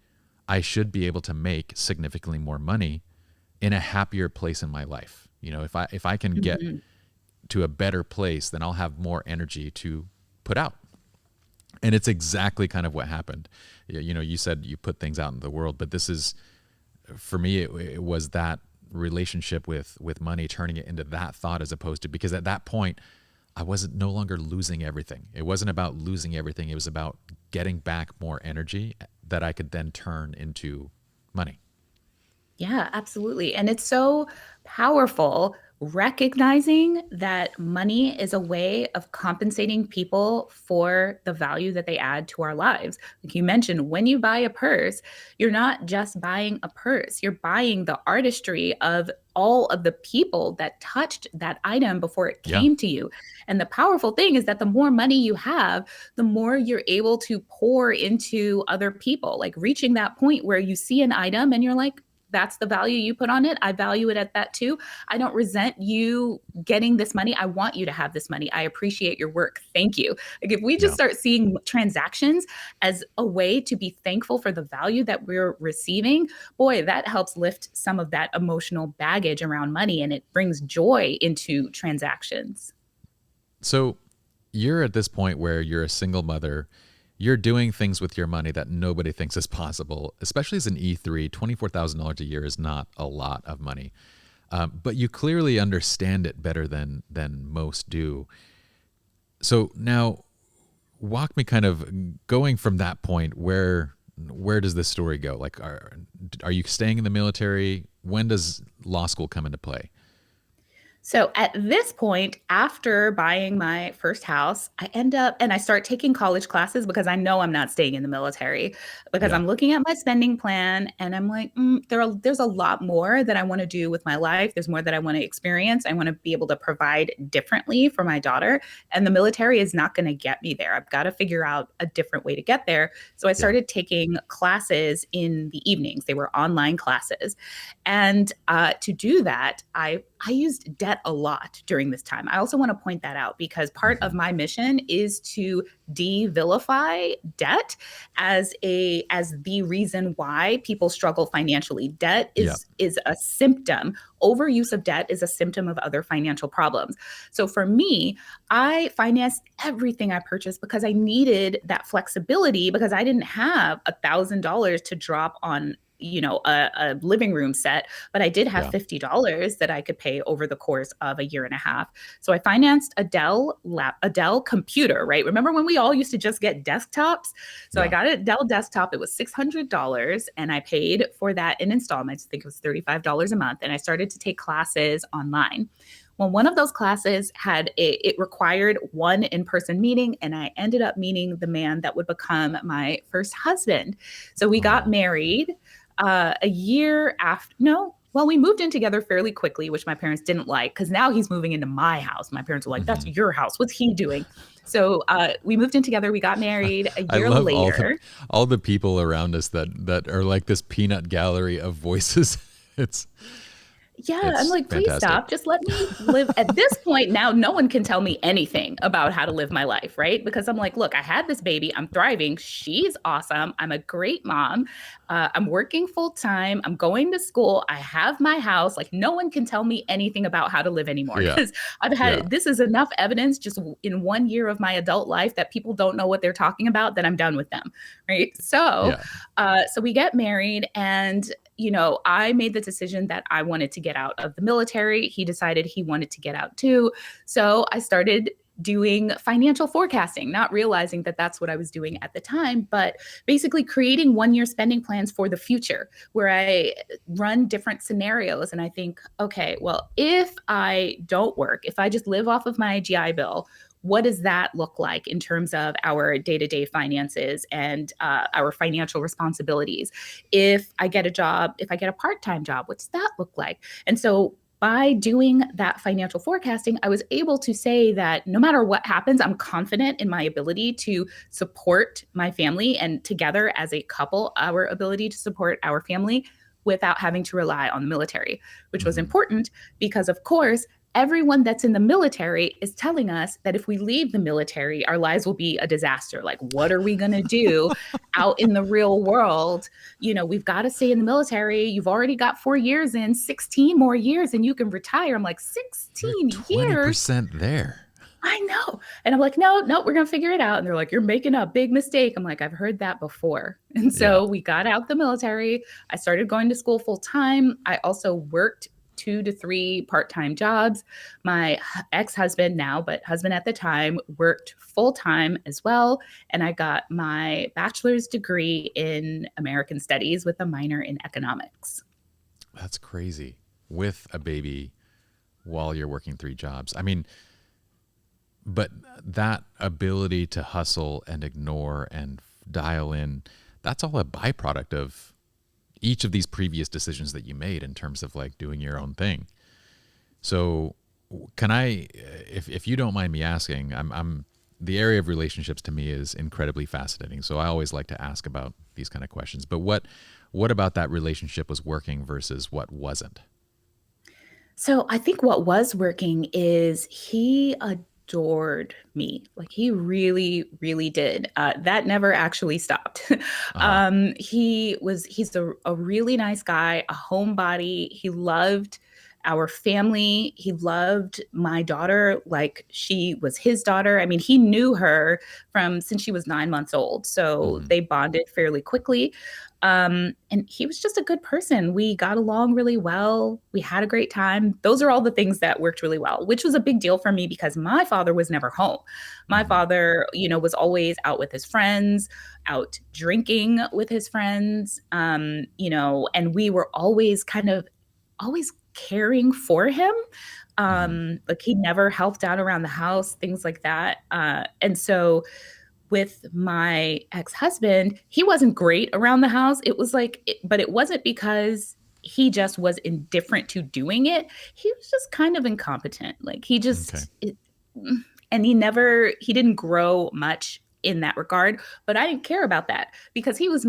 I should be able to make significantly more money in a happier place in my life. If I can get Mhm. to a better place, then I'll have more energy to put out. And it's exactly kind of what happened. You said you put things out in the world, but this is, for me, it was that relationship with money, turning it into that thought as opposed to, because at that point, I wasn't no longer losing everything. It wasn't about losing everything. It was about getting back more energy that I could then turn into money. Yeah, absolutely. And it's so powerful recognizing that money is a way of compensating people for the value that they add to our lives. Like you mentioned, when you buy a purse, you're not just buying a purse, you're buying the artistry of all of the people that touched that item before it Yeah. came to you. And the powerful thing is that the more money you have, the more you're able to pour into other people, like reaching that point where you see an item and you're like, that's the value you put on it. I value it at that too. I don't resent you getting this money. I want you to have this money. I appreciate your work. Thank you. Like if we just Yeah. start seeing transactions as a way to be thankful for the value that we're receiving, boy, that helps lift some of that emotional baggage around money and it brings joy into transactions. So you're at this point where you're a single mother. You're doing things with your money that nobody thinks is possible, especially as an E3. $24,000 a year is not a lot of money, but you clearly understand it better than most do. So now, walk me kind of going from that point. Where does this story go? Like, are you staying in the military? When does law school come into play? So at this point, after buying my first house, I end up and I start taking college classes because I know I'm not staying in the military because Yeah. I'm looking at my spending plan and I'm like, there's a lot more that I want to do with my life. There's more that I want to experience. I want to be able to provide differently for my daughter. And the military is not going to get me there. I've got to figure out a different way to get there. So I Yeah. started taking classes in the evenings. They were online classes. And to do that, I used debt a lot during this time. I also want to point that out because part of Hmm. my mission is to de-vilify debt as the reason why people struggle financially. Debt Yeah. is a symptom. Overuse of debt is a symptom of other financial problems. So for me, I financed everything I purchased because I needed that flexibility because I didn't have $1,000 to drop on a living room set, but I did have Yeah. $50 that I could pay over the course of a year and a half. So I financed a Dell computer, right? Remember when we all used to just get desktops? So I Yeah. got a Dell desktop. It was $600 and I paid for that in installments. I think it was $35 a month. And I started to take classes online. Well, one of those classes it required one in-person meeting, and I ended up meeting the man that would become my first husband. So we got Oh. married a year after. No, well, we moved in together fairly quickly, which my parents didn't like because now he's moving into my house. My parents were like, "That's Hmm. your house. What's he doing?" So we moved in together. We got married a I year love later. all the people around us that are like this peanut gallery of voices. It's Yeah, I'm it's like, please fantastic. stop. Just let me live. At this point now, no one can tell me anything about how to live my life, right? Because I'm like, look, I had this baby. I'm thriving. She's awesome. I'm a great mom. I'm working full time. I'm going to school. I have my house. Like, no one can tell me anything about how to live anymore Yeah. because I've Yeah. had this is enough evidence just in 1 year of my adult life that people don't know what they're talking about, that I'm done with them, right? Yeah. So we get married and I made the decision that I wanted to get out of the military. He decided he wanted to get out too. So I started doing financial forecasting, not realizing that that's what I was doing at the time, but basically creating 1 year spending plans for the future where I run different scenarios. And I think, okay, well, if I don't work, if I just live off of my GI Bill, what does that look like in terms of our day-to-day finances and our financial responsibilities? If I get a job, if I get a part-time job, what's that look like? And so by doing that financial forecasting, I was able to say that no matter what happens, I'm confident in my ability to support my family and together as a couple, our ability to support our family without having to rely on the military, which was Hmm. important because, of course, everyone that's in the military is telling us that if we leave the military, our lives will be a disaster. Like, what are we going to do out in the real world? We've got to stay in the military. You've already got 4 years in, 16 more years, and you can retire. I'm like, You're 16 years? 20% there. I know. And I'm like, no, we're going to figure it out. And they're like, you're making a big mistake. I'm like, I've heard that before. And Yeah. so we got out the military. I started going to school full time. I also worked 2 to 3 part-time jobs. My ex-husband now, but husband at the time, worked full time as well. And I got my bachelor's degree in American Studies with a minor in economics. That's crazy. With a baby while you're working 3 jobs. I mean, but that ability to hustle and ignore and dial in, that's all a byproduct of each of these previous decisions that you made in terms of like doing your own thing. So can I, if you don't mind me asking, I'm the area of relationships to me is incredibly fascinating. So I always like to ask about these kind of questions. But what about that relationship was working versus what wasn't? So I think what was working is he adored me. Like he really, really did. That never actually stopped. Uh huh. He's a really nice guy, a homebody. He loved our family. He loved my daughter like she was his daughter. I mean, he knew her from since she was 9 months old. So Hmm. they bonded fairly quickly. And he was just a good person. We got along really well. We had a great time. Those are all the things that worked really well, which was a big deal for me because my father was never home. My Hmm. father, was always out with his friends, out drinking with his friends, and we were always caring for him. Hmm. Like he never helped out around the house, things like that. And so with my ex-husband, he wasn't great around the house. It was like, but it wasn't because he just was indifferent to doing it. He was just kind of incompetent. Like he Okay. just, and he didn't grow much in that regard. But I didn't care about that because he was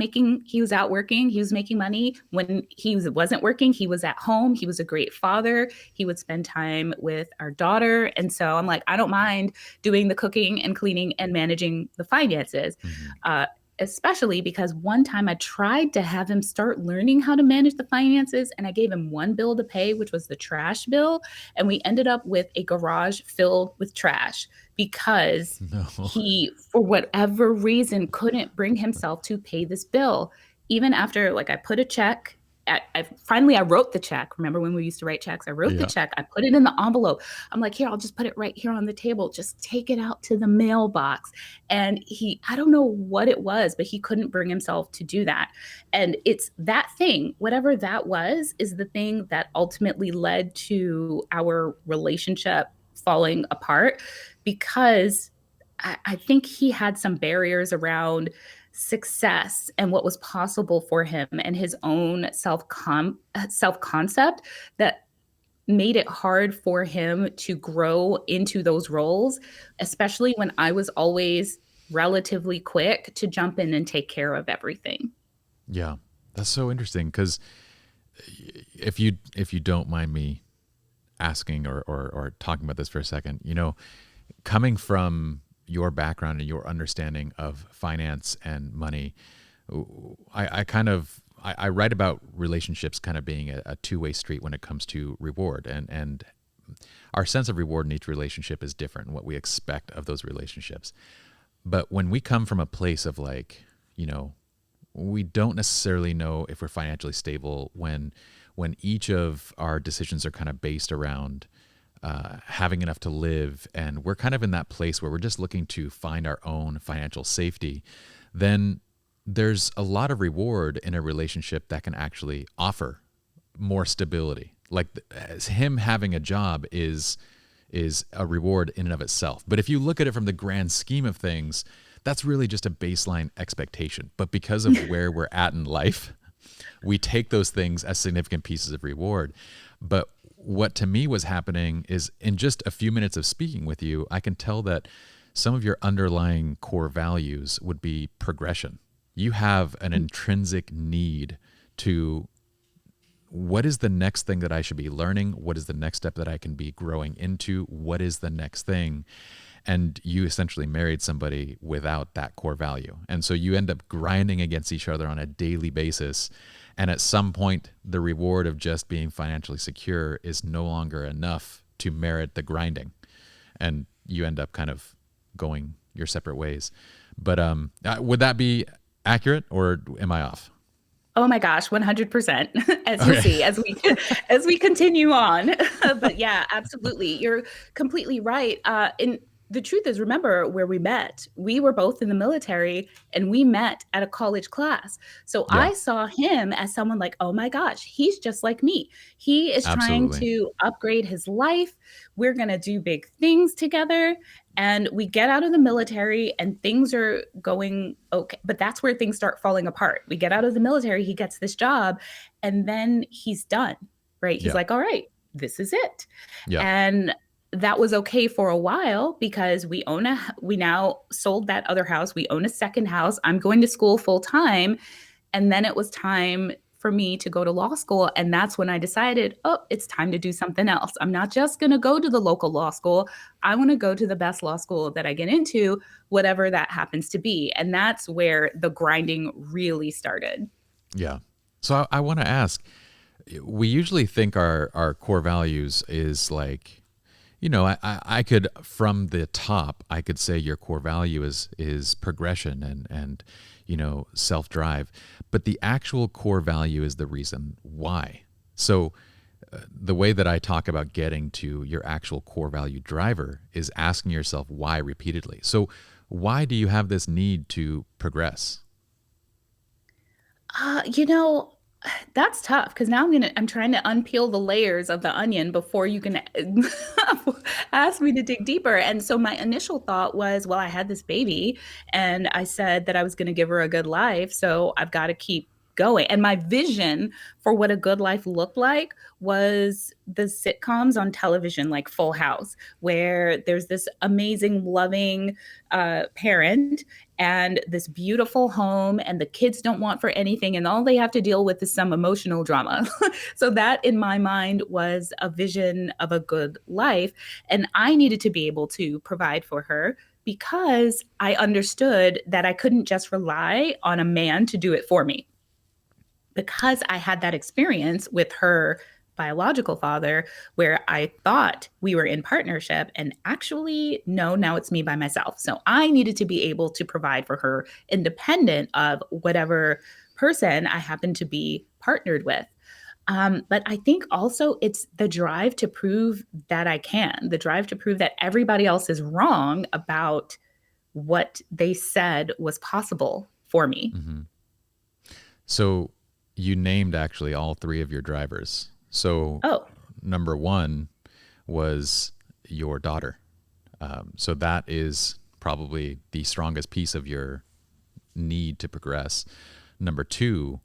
out working, he was making money. When wasn't working, he was at home. He was a great father. He would spend time with our daughter. And so I'm like, I don't mind doing the cooking and cleaning and managing the finances. Hmm. Uh, Especially because one time I tried to have him start learning how to manage the finances, and I gave him one bill to pay, which was the trash bill. And we ended up with a garage filled with trash because No. he, for whatever reason, couldn't bring himself to pay this bill. Even after, like, I put a check, I wrote the check. Remember when we used to write checks? I wrote the Yeah. check. I put it in the envelope. I'm like, here, I'll just put it right here on the table. Just take it out to the mailbox. And I don't know what it was, but he couldn't bring himself to do that. And it's that thing, whatever that was, is the thing that ultimately led to our relationship falling apart because I think he had some barriers around success and what was possible for him and his own self concept that made it hard for him to grow into those roles, especially when I was always relatively quick to jump in and take care of everything. Yeah. That's so interesting because if you don't mind me asking or talking about this for a second, coming from your background and your understanding of finance and money, I write about relationships kind of being a two-way street when it comes to reward, and our sense of reward in each relationship is different, what we expect of those relationships. But when we come from a place of like, we don't necessarily know if we're financially stable when each of our decisions are kind of based around having enough to live, and we're kind of in that place where we're just looking to find our own financial safety, then there's a lot of reward in a relationship that can actually offer more stability. Like him having a job is a reward in and of itself. But if you look at it from the grand scheme of things, that's really just a baseline expectation. But because of where we're at in life, we take those things as significant pieces of reward. But what to me was happening is in just a few minutes of speaking with you, I can tell that some of your underlying core values would be progression. You have an intrinsic need to, what is the next thing that I should be learning? What is the next step that I can be growing into? What is the next thing? And you essentially married somebody without that core value. And so you end up grinding against each other on a daily basis. And at some point, the reward of just being financially secure is no longer enough to merit the grinding. And you end up kind of going your separate ways. But would that be accurate, or am I off? Oh my gosh, 100%. As you'll Okay. see, as we continue on. But yeah, absolutely. You're completely right. And the truth is, remember where we met. We were both in the military and we met at a college class. So Yeah, I saw him as someone like, oh my gosh, he's just like me. He is trying absolutely. to upgrade his life. We're going to do big things together. And we get out of the military and things are going okay. But that's where things start falling apart. We get out of the military, he gets this job, and then he's done, right? He's Yeah, like, all right, this is it. yeah, And that was okay for a while because we now sold that other house. We own a second house. I'm going to school full time. And then it was time for me to go to law school. And that's when I decided, oh, it's time to do something else. I'm not just going to go to the local law school. I want to go to the best law school that I get into, whatever that happens to be. And that's where the grinding really started. yeah. So I want to ask, we usually think our core values is like, I could, from the top, I could say your core value is progression and self drive, but the actual core value is the reason why. So the way that I talk about getting to your actual core value driver is asking yourself why repeatedly. So why do you have this need to progress? You know, That's tough because now I'm trying to unpeel the layers of the onion before you can ask me to dig deeper. And so my initial thought was, well, I had this baby and I said that I was going to give her a good life, so I've got to keep going. And my vision for what a good life looked like was the sitcoms on television like Full House, where there's this amazing loving parent and this beautiful home, and the kids don't want for anything, and all they have to deal with is some emotional drama. So that in my mind was a vision of a good life, and I needed to be able to provide for her because I understood that I couldn't just rely on a man to do it for me. Because I had that experience with her biological father where I thought we were in partnership, and actually, no, now it's me by myself. So I needed to be able to provide for her independent of whatever person I happened to be partnered with. But I think also it's the drive to prove that I can, the drive to prove that everybody else is wrong about what they said was possible for me. Mm-hmm. So you named actually all three of your drivers. So Oh, number one was your daughter. So that is probably the strongest piece of your need to progress. Number two,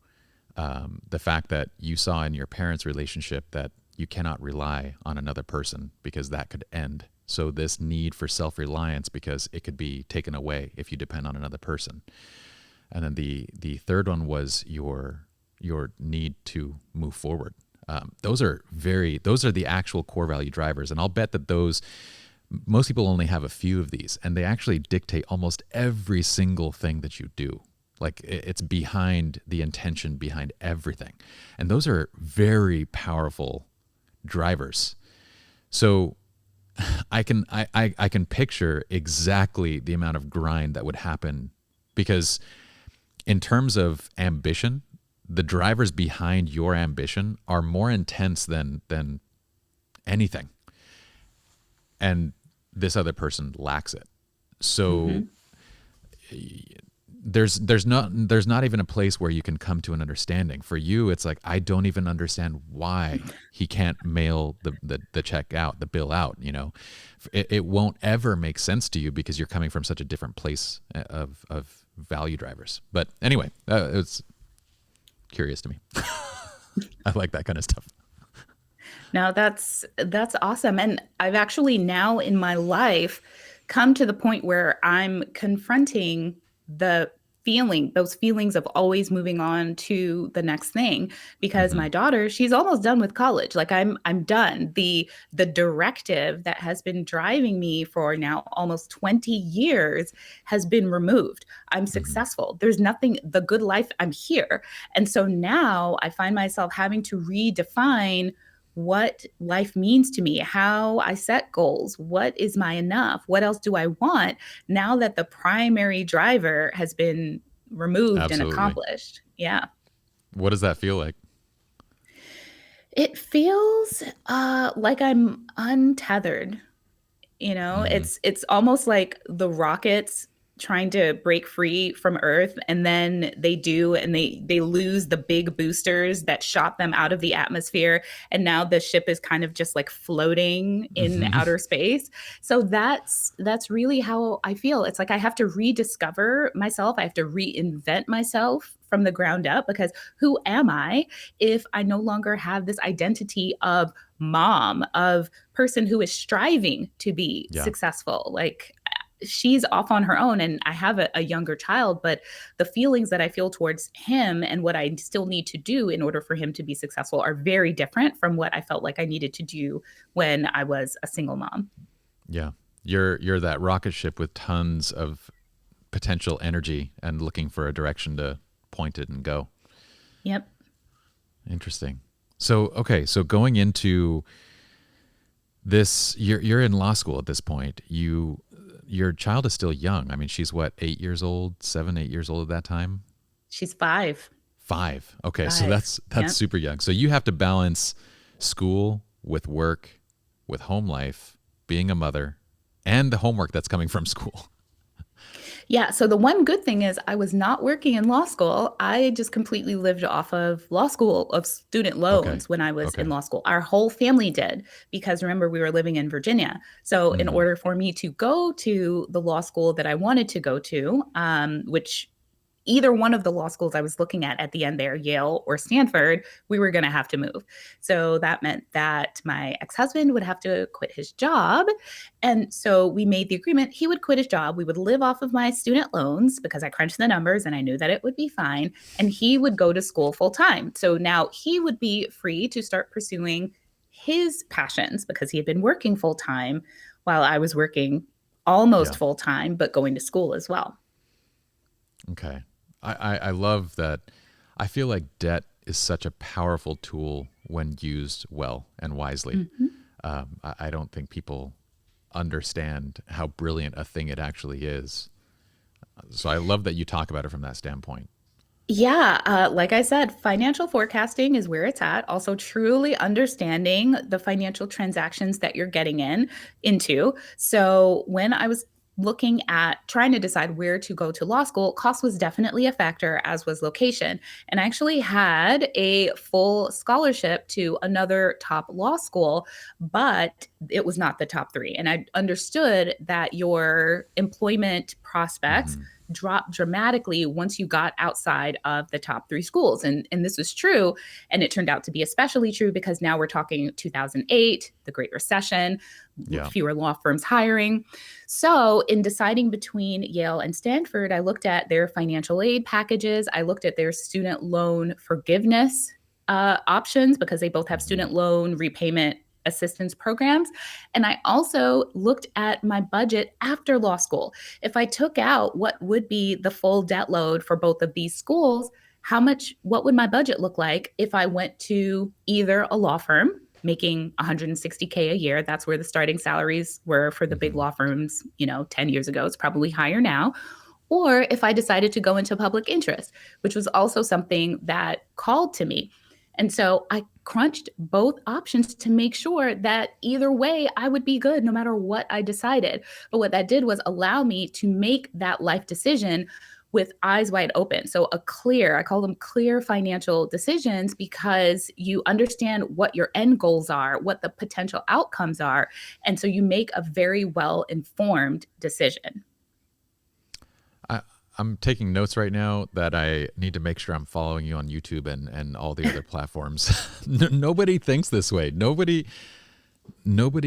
the fact that you saw in your parents' relationship that you cannot rely on another person because that could end. So this need for self-reliance because it could be taken away if you depend on another person. And then the third one was your need to move forward. Those are the actual core value drivers. And I'll bet that most people only have a few of these, and they actually dictate almost every single thing that you do. Like it's behind the intention behind everything. And those are very powerful drivers. So I can picture exactly the amount of grind that would happen, because in terms of ambition, the drivers behind your ambition are more intense than anything. And this other person lacks it. So there's not even a place where you can come to an understanding. For you, it's like, I don't even understand why he can't mail the check out, the bill out, you know. It won't ever make sense to you because you're coming from such a different place of value drivers. But anyway, it's curious to me. I like that kind of stuff. No, that's awesome. And I've actually now in my life come to the point where I'm confronting those feelings of always moving on to the next thing, because my daughter, she's almost done with college. Like I'm done. The directive that has been driving me for now almost 20 years has been removed. I'm successful. There's nothing, the good life, I'm here. And so now I find myself having to redefine what life means to me, how I set goals, what is my enough, what else do I want, now that the primary driver has been removed and Absolutely. accomplished. Yeah. What does that feel like? It feels like I'm untethered. You know, it's almost like the rockets trying to break free from Earth, and then they do, and they lose the big boosters that shot them out of the atmosphere, and now the ship is kind of just like floating in outer space. So that's really how I feel. It's like I have to rediscover myself. I have to reinvent myself from the ground up, because who am I if I no longer have this identity of mom, of person who is striving to be successful? Like, she's off on her own, and I have a younger child, but the feelings that I feel towards him and what I still need to do in order for him to be successful are very different from what I felt like I needed to do when I was a single mom. Yeah. You're that rocket ship with tons of potential energy and looking for a direction to point it and go. Yep. Interesting. So, okay. So going into this, you're in law school at this point. Your child is still young. I mean, she's what, 8 years old, 7, 8 years old at that time? She's 5. 5. Okay. 5. So that's Yep. super young. So you have to balance school with work, with home life, being a mother, and the homework that's coming from school. Yeah, so the one good thing is I was not working in law school. I just completely lived off of law school of student Okay. loans when I was in Okay. law school. Our whole family did because remember we were living in Virginia. So in Hmm. order for me to go to the law school that I wanted to go to, which either one of the law schools I was looking at the end there, Yale or Stanford, we were going to have to move. So that meant that my ex husband would have to quit his job. And so we made the agreement he would quit his job. We would live off of my student loans because I crunched the numbers and I knew that it would be fine. And he would go to school full time. So now he would be free to start pursuing his passions because he had been working full time while I was working almost Yeah. full time, but going to school as well. Okay. I love that. I feel like debt is such a powerful tool when used well and wisely. Mm-hmm. I don't think people understand how brilliant a thing it actually is. So I love that you talk about it from that standpoint. Yeah, like I said, financial forecasting is where it's at. Also, truly understanding the financial transactions that you're getting into. So, when I was looking at trying to decide where to go to law school, cost was definitely a factor, as was location. And I actually had a full scholarship to another top law school, but it was not the top three. And I understood that your employment prospects Hmm. dropped dramatically once you got outside of the top three schools. And this was true. And it turned out to be especially true because now we're talking 2008, the Great Recession, Yeah. fewer law firms hiring. So, in deciding between Yale and Stanford, I looked at their financial aid packages, I looked at their student loan forgiveness options because they both have Hmm. student loan repayment assistance programs. And I also looked at my budget after law school. If I took out what would be the full debt load for both of these schools, what would my budget look like if I went to either a law firm making 160K a year? That's where the starting salaries were for the big Hmm. law firms, 10 years ago. It's probably higher now. Or if I decided to go into public interest, which was also something that called to me. And so I crunched both options to make sure that either way I would be good no matter what I decided. But what that did was allow me to make that life decision with eyes wide open. So I call them clear financial decisions because you understand what your end goals are, what the potential outcomes are. And so you make a very well informed decision. I, I'm taking notes right now that I need to make sure I'm following you on YouTube and all the other platforms. Nobody thinks this way. Nobody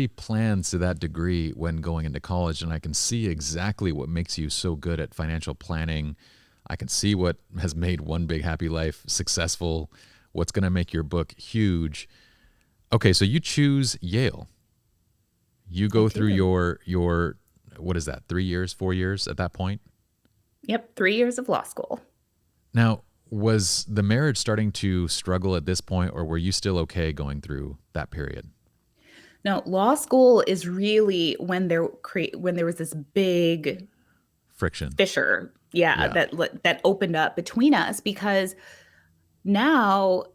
plans to that degree when going into college, and I can see exactly what makes you so good at financial planning. I can see what has made One Big Happy Life successful, what's going to make your book huge. Okay, so you choose Yale. You I go through do. your what is that? 3 years, 4 years at that point? Yep, 3 years of law school. Now, was the marriage starting to struggle at this point, or were you still okay going through that period? No, law school is really when there was this big Friction. fissure, yeah, Yeah. that opened up between us because now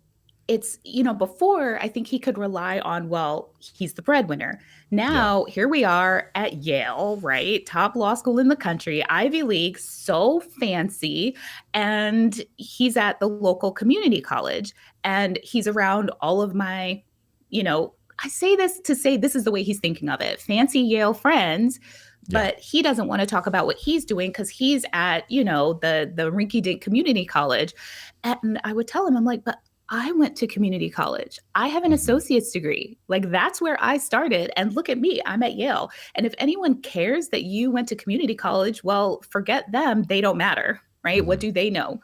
before I think he could rely on, well, he's the breadwinner. Yeah. Now, here we are at Yale, right? Top law school in the country, Ivy League, so fancy. And he's at the local community college and he's around all of my, you know, I say this to say this is the way he's thinking of it, fancy Yale friends. Yeah. But he doesn't want to talk about what he's doing because he's at, the rinky dink community college. And I would tell him, I'm like, but I went to community college. I have an Hmm. associate's degree. Like that's where I started. And look at me, I'm at Yale. And if anyone cares that you went to community college, well, forget them. They don't matter, right? What Hmm. do they know?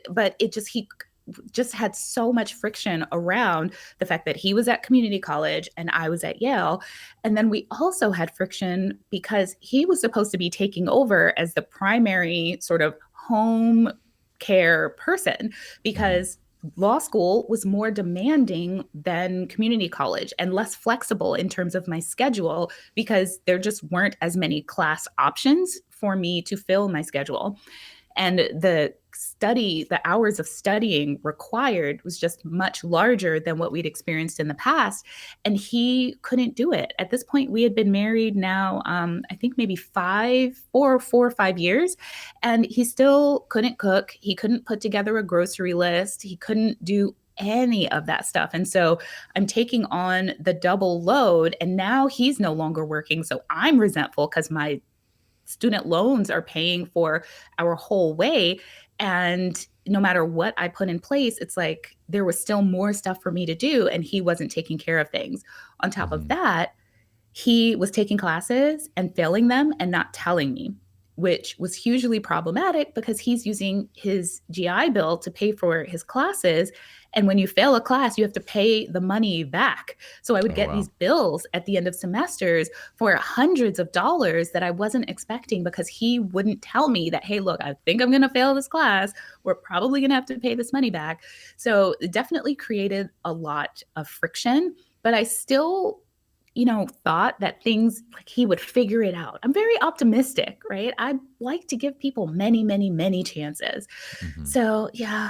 But he just had so much friction around the fact that he was at community college and I was at Yale. And then we also had friction because he was supposed to be taking over as the primary sort of home care person Hmm. because law school was more demanding than community college and less flexible in terms of my schedule because there just weren't as many class options for me to fill my schedule. And the hours of studying required was just much larger than what we'd experienced in the past. And he couldn't do it. At this point, we had been married now, I think maybe 4 or 5 years, and he still couldn't cook. He couldn't put together a grocery list. He couldn't do any of that stuff. And so I'm taking on the double load, and now he's no longer working. So I'm resentful because my student loans are paying for our whole way. And no matter what I put in place, it's like there was still more stuff for me to do, and he wasn't taking care of things. On top of that, he was taking classes and failing them and not telling me, which was hugely problematic because he's using his GI Bill to pay for his classes. And when you fail a class, you have to pay the money back. So I would get these bills at the end of semesters for hundreds of dollars that I wasn't expecting because he wouldn't tell me that, hey, look, I think I'm going to fail this class. We're probably going to have to pay this money back. So it definitely created a lot of friction, but I still thought that things like he would figure it out. I'm very optimistic, right? I like to give people many, many, many chances. So yeah.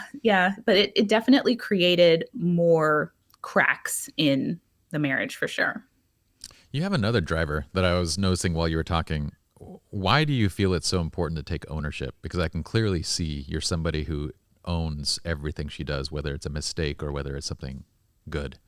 But it definitely created more cracks in the marriage for sure. You have another driver that I was noticing while you were talking. Why do you feel it's so important to take ownership? Because I can clearly see you're somebody who owns everything she does, whether it's a mistake or whether it's something good.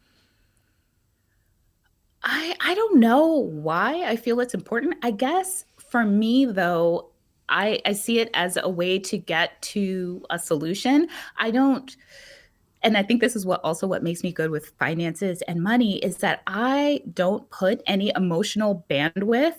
I don't know why I feel it's important. I guess for me, though, I see it as a way to get to a solution. And I think this is what makes me good with finances and money is that I don't put any emotional bandwidth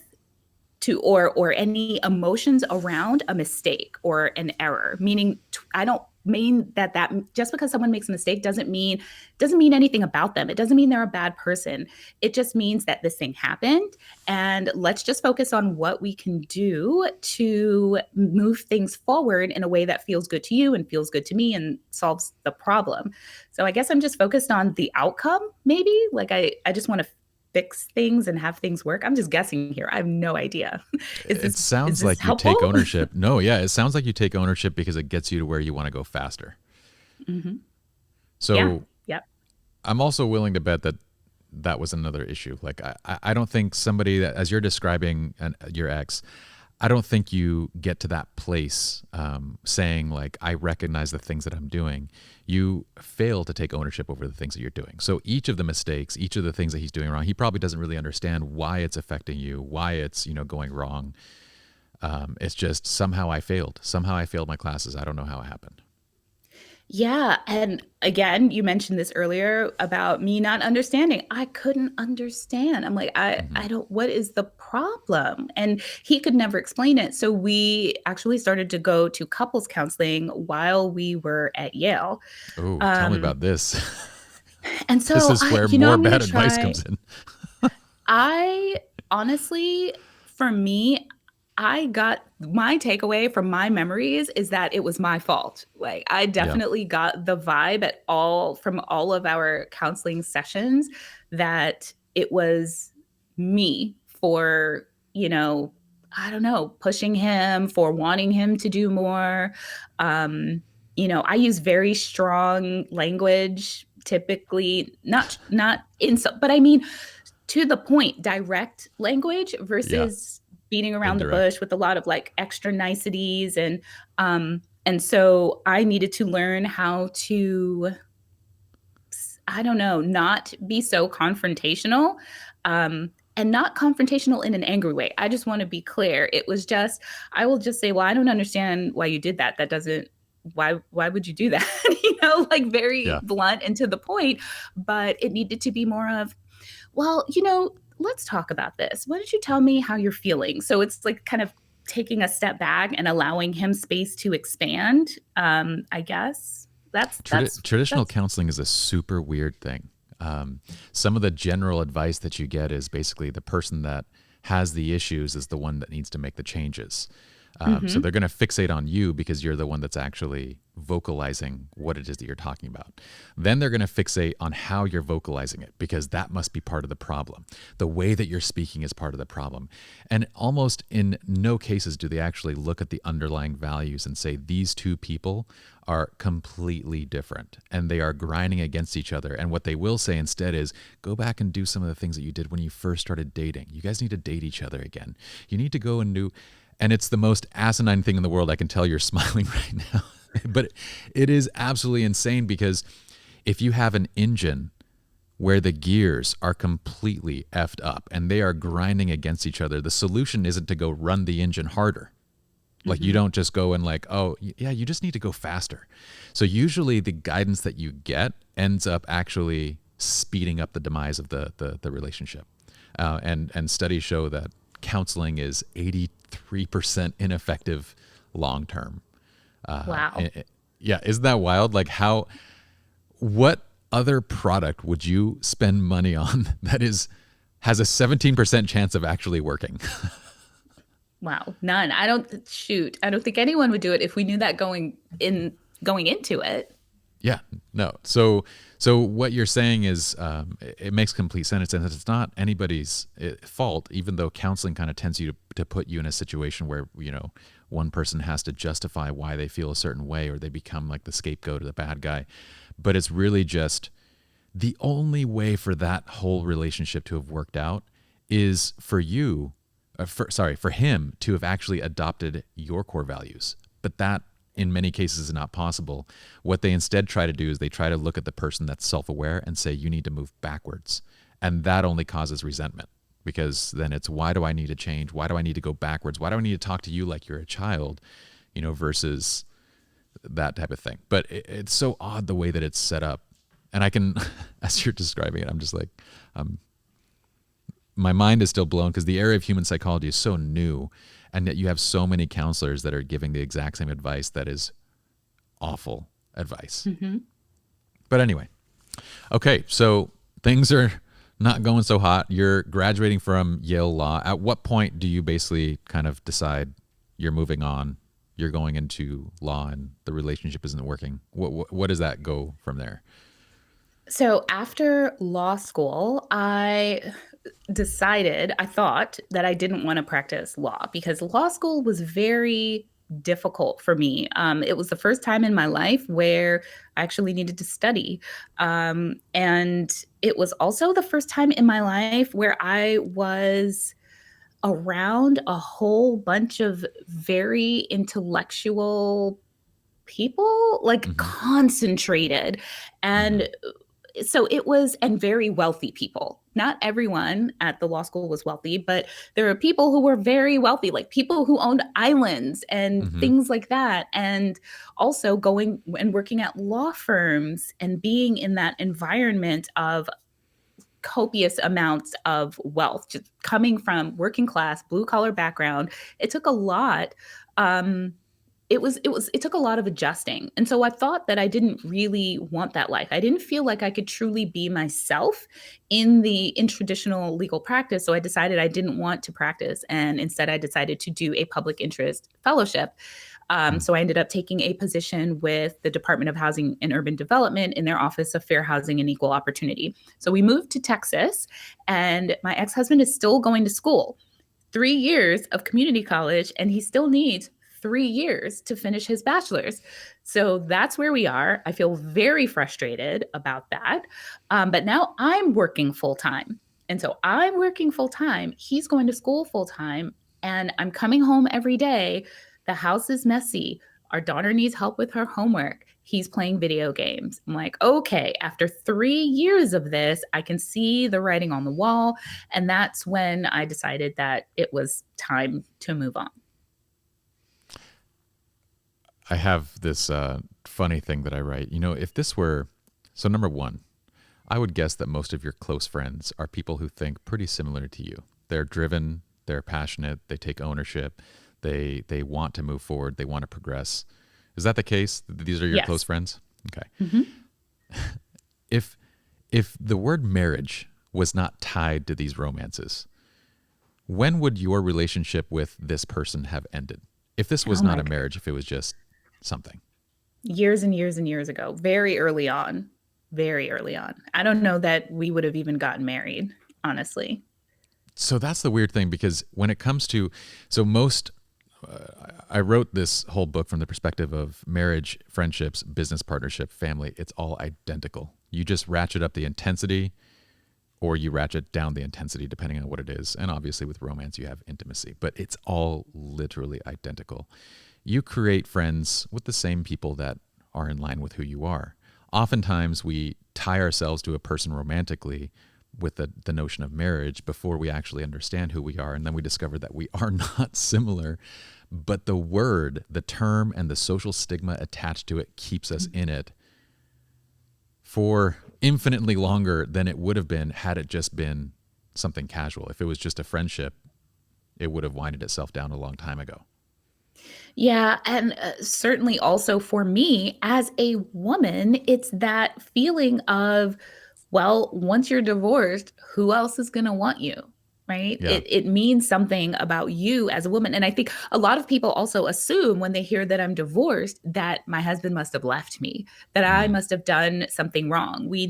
to or any emotions around a mistake or an error. Meaning, I don't mean that just because someone makes a mistake doesn't mean anything about them. It doesn't mean they're a bad person. It just means that this thing happened, and let's just focus on what we can do to move things forward in a way that feels good to you and feels good to me and solves the problem. So I guess I'm just focused on the outcome, maybe. Like I just want to fix things and have things work. I'm just guessing here. I have no idea. It sounds like you take ownership. No, yeah, it sounds like you take ownership because it gets you to where you want to go faster. So yeah. I'm also willing to bet that was another issue. Like I don't think somebody that, as you're describing your ex, I don't think you get to that place saying like, I recognize the things that I'm doing. You fail to take ownership over the things that you're doing. So each of the mistakes, each of the things that he's doing wrong, he probably doesn't really understand why it's affecting you, why it's, going wrong. It's just somehow I failed. Somehow I failed my classes. I don't know how it happened. Yeah. And again, you mentioned this earlier about me not understanding. I couldn't understand. I'm like, I don't, what is the problem? And he could never explain it. So we actually started to go to couples counseling while we were at Yale. Oh, tell me about this. And so this is where more bad advice comes in. I honestly, for me, I got my takeaway from my memories is that it was my fault. Like I definitely got the vibe from all of our counseling sessions that it was me for, I don't know, pushing him, for wanting him to do more. I use very strong language, typically not insult, but I mean, to the point, direct language versus beating around the bush with a lot of like extra niceties. And so I needed to learn how to, I don't know, not be so confrontational, and not confrontational in an angry way. I just want to be clear. It was just, I will just say, well, I don't understand why you did that. That doesn't, why would you do that? Like very blunt and to the point, but it needed to be more of, well, let's talk about this. Why don't you tell me how you're feeling? So it's like kind of taking a step back and allowing him space to expand. I guess that's traditional counseling is a super weird thing. Some of the general advice that you get is basically the person that has the issues is the one that needs to make the changes. So they're going to fixate on you because you're the one that's actually vocalizing what it is that you're talking about. Then they're going to fixate on how you're vocalizing it because that must be part of the problem. The way that you're speaking is part of the problem. And almost in no cases do they actually look at the underlying values and say these two people are completely different and they are grinding against each other. And what they will say instead is go back and do some of the things that you did when you first started dating. You guys need to date each other again. You need to go and do, and it's the most asinine thing in the world. I can tell you're smiling right now. But it is absolutely insane because if you have an engine where the gears are completely effed up and they are grinding against each other, the solution isn't to go run the engine harder. Like you don't just go and like, oh, yeah, you just need to go faster. So usually the guidance that you get ends up actually speeding up the demise of the relationship. And studies show that counseling is 83% ineffective long term. Wow. Yeah, isn't that wild? Like what other product would you spend money on that has a 17% chance of actually working? Wow. None. I don't think anyone would do it if we knew that going into it. Yeah, no. So what you're saying is it makes complete sense, and it's not anybody's fault, even though counseling kind of tends you to put you in a situation where, one person has to justify why they feel a certain way or they become like the scapegoat or the bad guy. But it's really just the only way for that whole relationship to have worked out is for him to have actually adopted your core values. But that in many cases is not possible. What they instead try to do is they try to look at the person that's self-aware and say, you need to move backwards. And that only causes resentment because then it's, why do I need to change? Why do I need to go backwards? Why do I need to talk to you like you're a child, versus that type of thing. But it's so odd the way that it's set up. And I can, as you're describing it, I'm just like, my mind is still blown because the area of human psychology is so new, and yet you have so many counselors that are giving the exact same advice that is awful advice. But anyway, okay, so things are not going so hot. You're graduating from Yale Law. At what point do you basically kind of decide you're moving on, you're going into law, and the relationship isn't working? What does that go from there? So after law school, I thought that I didn't want to practice law because law school was very difficult for me. It was the first time in my life where I actually needed to study. And it was also the first time in my life where I was around a whole bunch of very intellectual people, like concentrated. And so it was, and very wealthy people. Not everyone at the law school was wealthy, but there were people who were very wealthy, like people who owned islands and things like that. And also going and working at law firms and being in that environment of copious amounts of wealth, just coming from working class, blue collar background. It took a lot. It took a lot of adjusting. And so I thought that I didn't really want that life. I didn't feel like I could truly be myself in traditional legal practice. So I decided I didn't want to practice. And instead I decided to do a public interest fellowship. So I ended up taking a position with the Department of Housing and Urban Development in their Office of Fair Housing and Equal Opportunity. So we moved to Texas, and my ex-husband is still going to school, 3 years of community college, and he still needs 3 years to finish his bachelor's. So that's where we are. I feel very frustrated about that. But now I'm working full time. And so I'm working full time. He's going to school full time. And I'm coming home every day. The house is messy. Our daughter needs help with her homework. He's playing video games. I'm like, okay, after 3 years of this, I can see the writing on the wall. And that's when I decided that it was time to move on. I have this funny thing that I write. If this were, so number one, I would guess that most of your close friends are people who think pretty similar to you. They're driven, they're passionate, they take ownership, they want to move forward, they want to progress. Is that the case? These are your close friends? Okay. If the word marriage was not tied to these romances, when would your relationship with this person have ended? If this was Oh not my a God. marriage, if it was just something. Years and years and years ago, very early on, very early on. I don't know that we would have even gotten married, honestly. So that's the weird thing, because when it comes to, so most, I wrote this whole book from the perspective of marriage, friendships, business partnership, family. It's all identical. You just ratchet up the intensity or you ratchet down the intensity depending on what it is. And obviously with romance, you have intimacy, but it's all literally identical. You create friends with the same people that are in line with who you are. Oftentimes we tie ourselves to a person romantically with the notion of marriage before we actually understand who we are. And then we discover that we are not similar, but the word, the term, and the social stigma attached to it keeps us in it for infinitely longer than it would have been had it just been something casual. If it was just a friendship, it would have winded itself down a long time ago. Yeah, and certainly also for me as a woman, it's that feeling of, well, once you're divorced, who else is going to want you? Right? Yeah. It means something about you as a woman. And I think a lot of people also assume when they hear that I'm divorced that my husband must have left me, that I Mm. must have done something wrong. We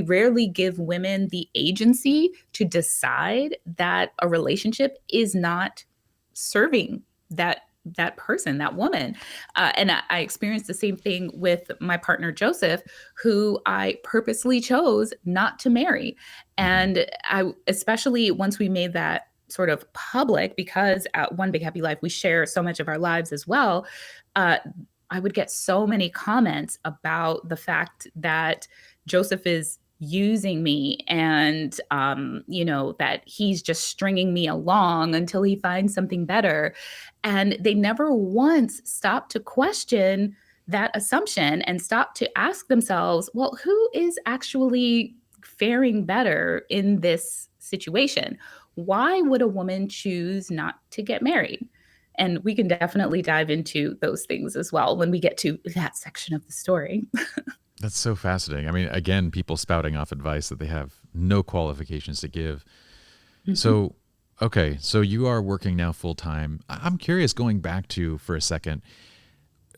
rarely give women the agency to decide that a relationship is not serving that person, that woman. And I experienced the same thing with my partner, Joseph, who I purposely chose not to marry. Mhm. And especially once we made that sort of public, because at One Big Happy Life, we share so much of our lives as well. Uh, I would get so many comments about the fact that Joseph is using me and that he's just stringing me along until he finds something better, and they never once stopped to question that assumption and stopped to ask themselves, well, who is actually faring better in this situation? Why would a woman choose not to get married? And we can definitely dive into those things as well when we get to that section of the story. That's so fascinating. I mean, again, people spouting off advice that they have no qualifications to give. Mhm. So, okay, so you are working now full time. I'm curious, going back to for a second,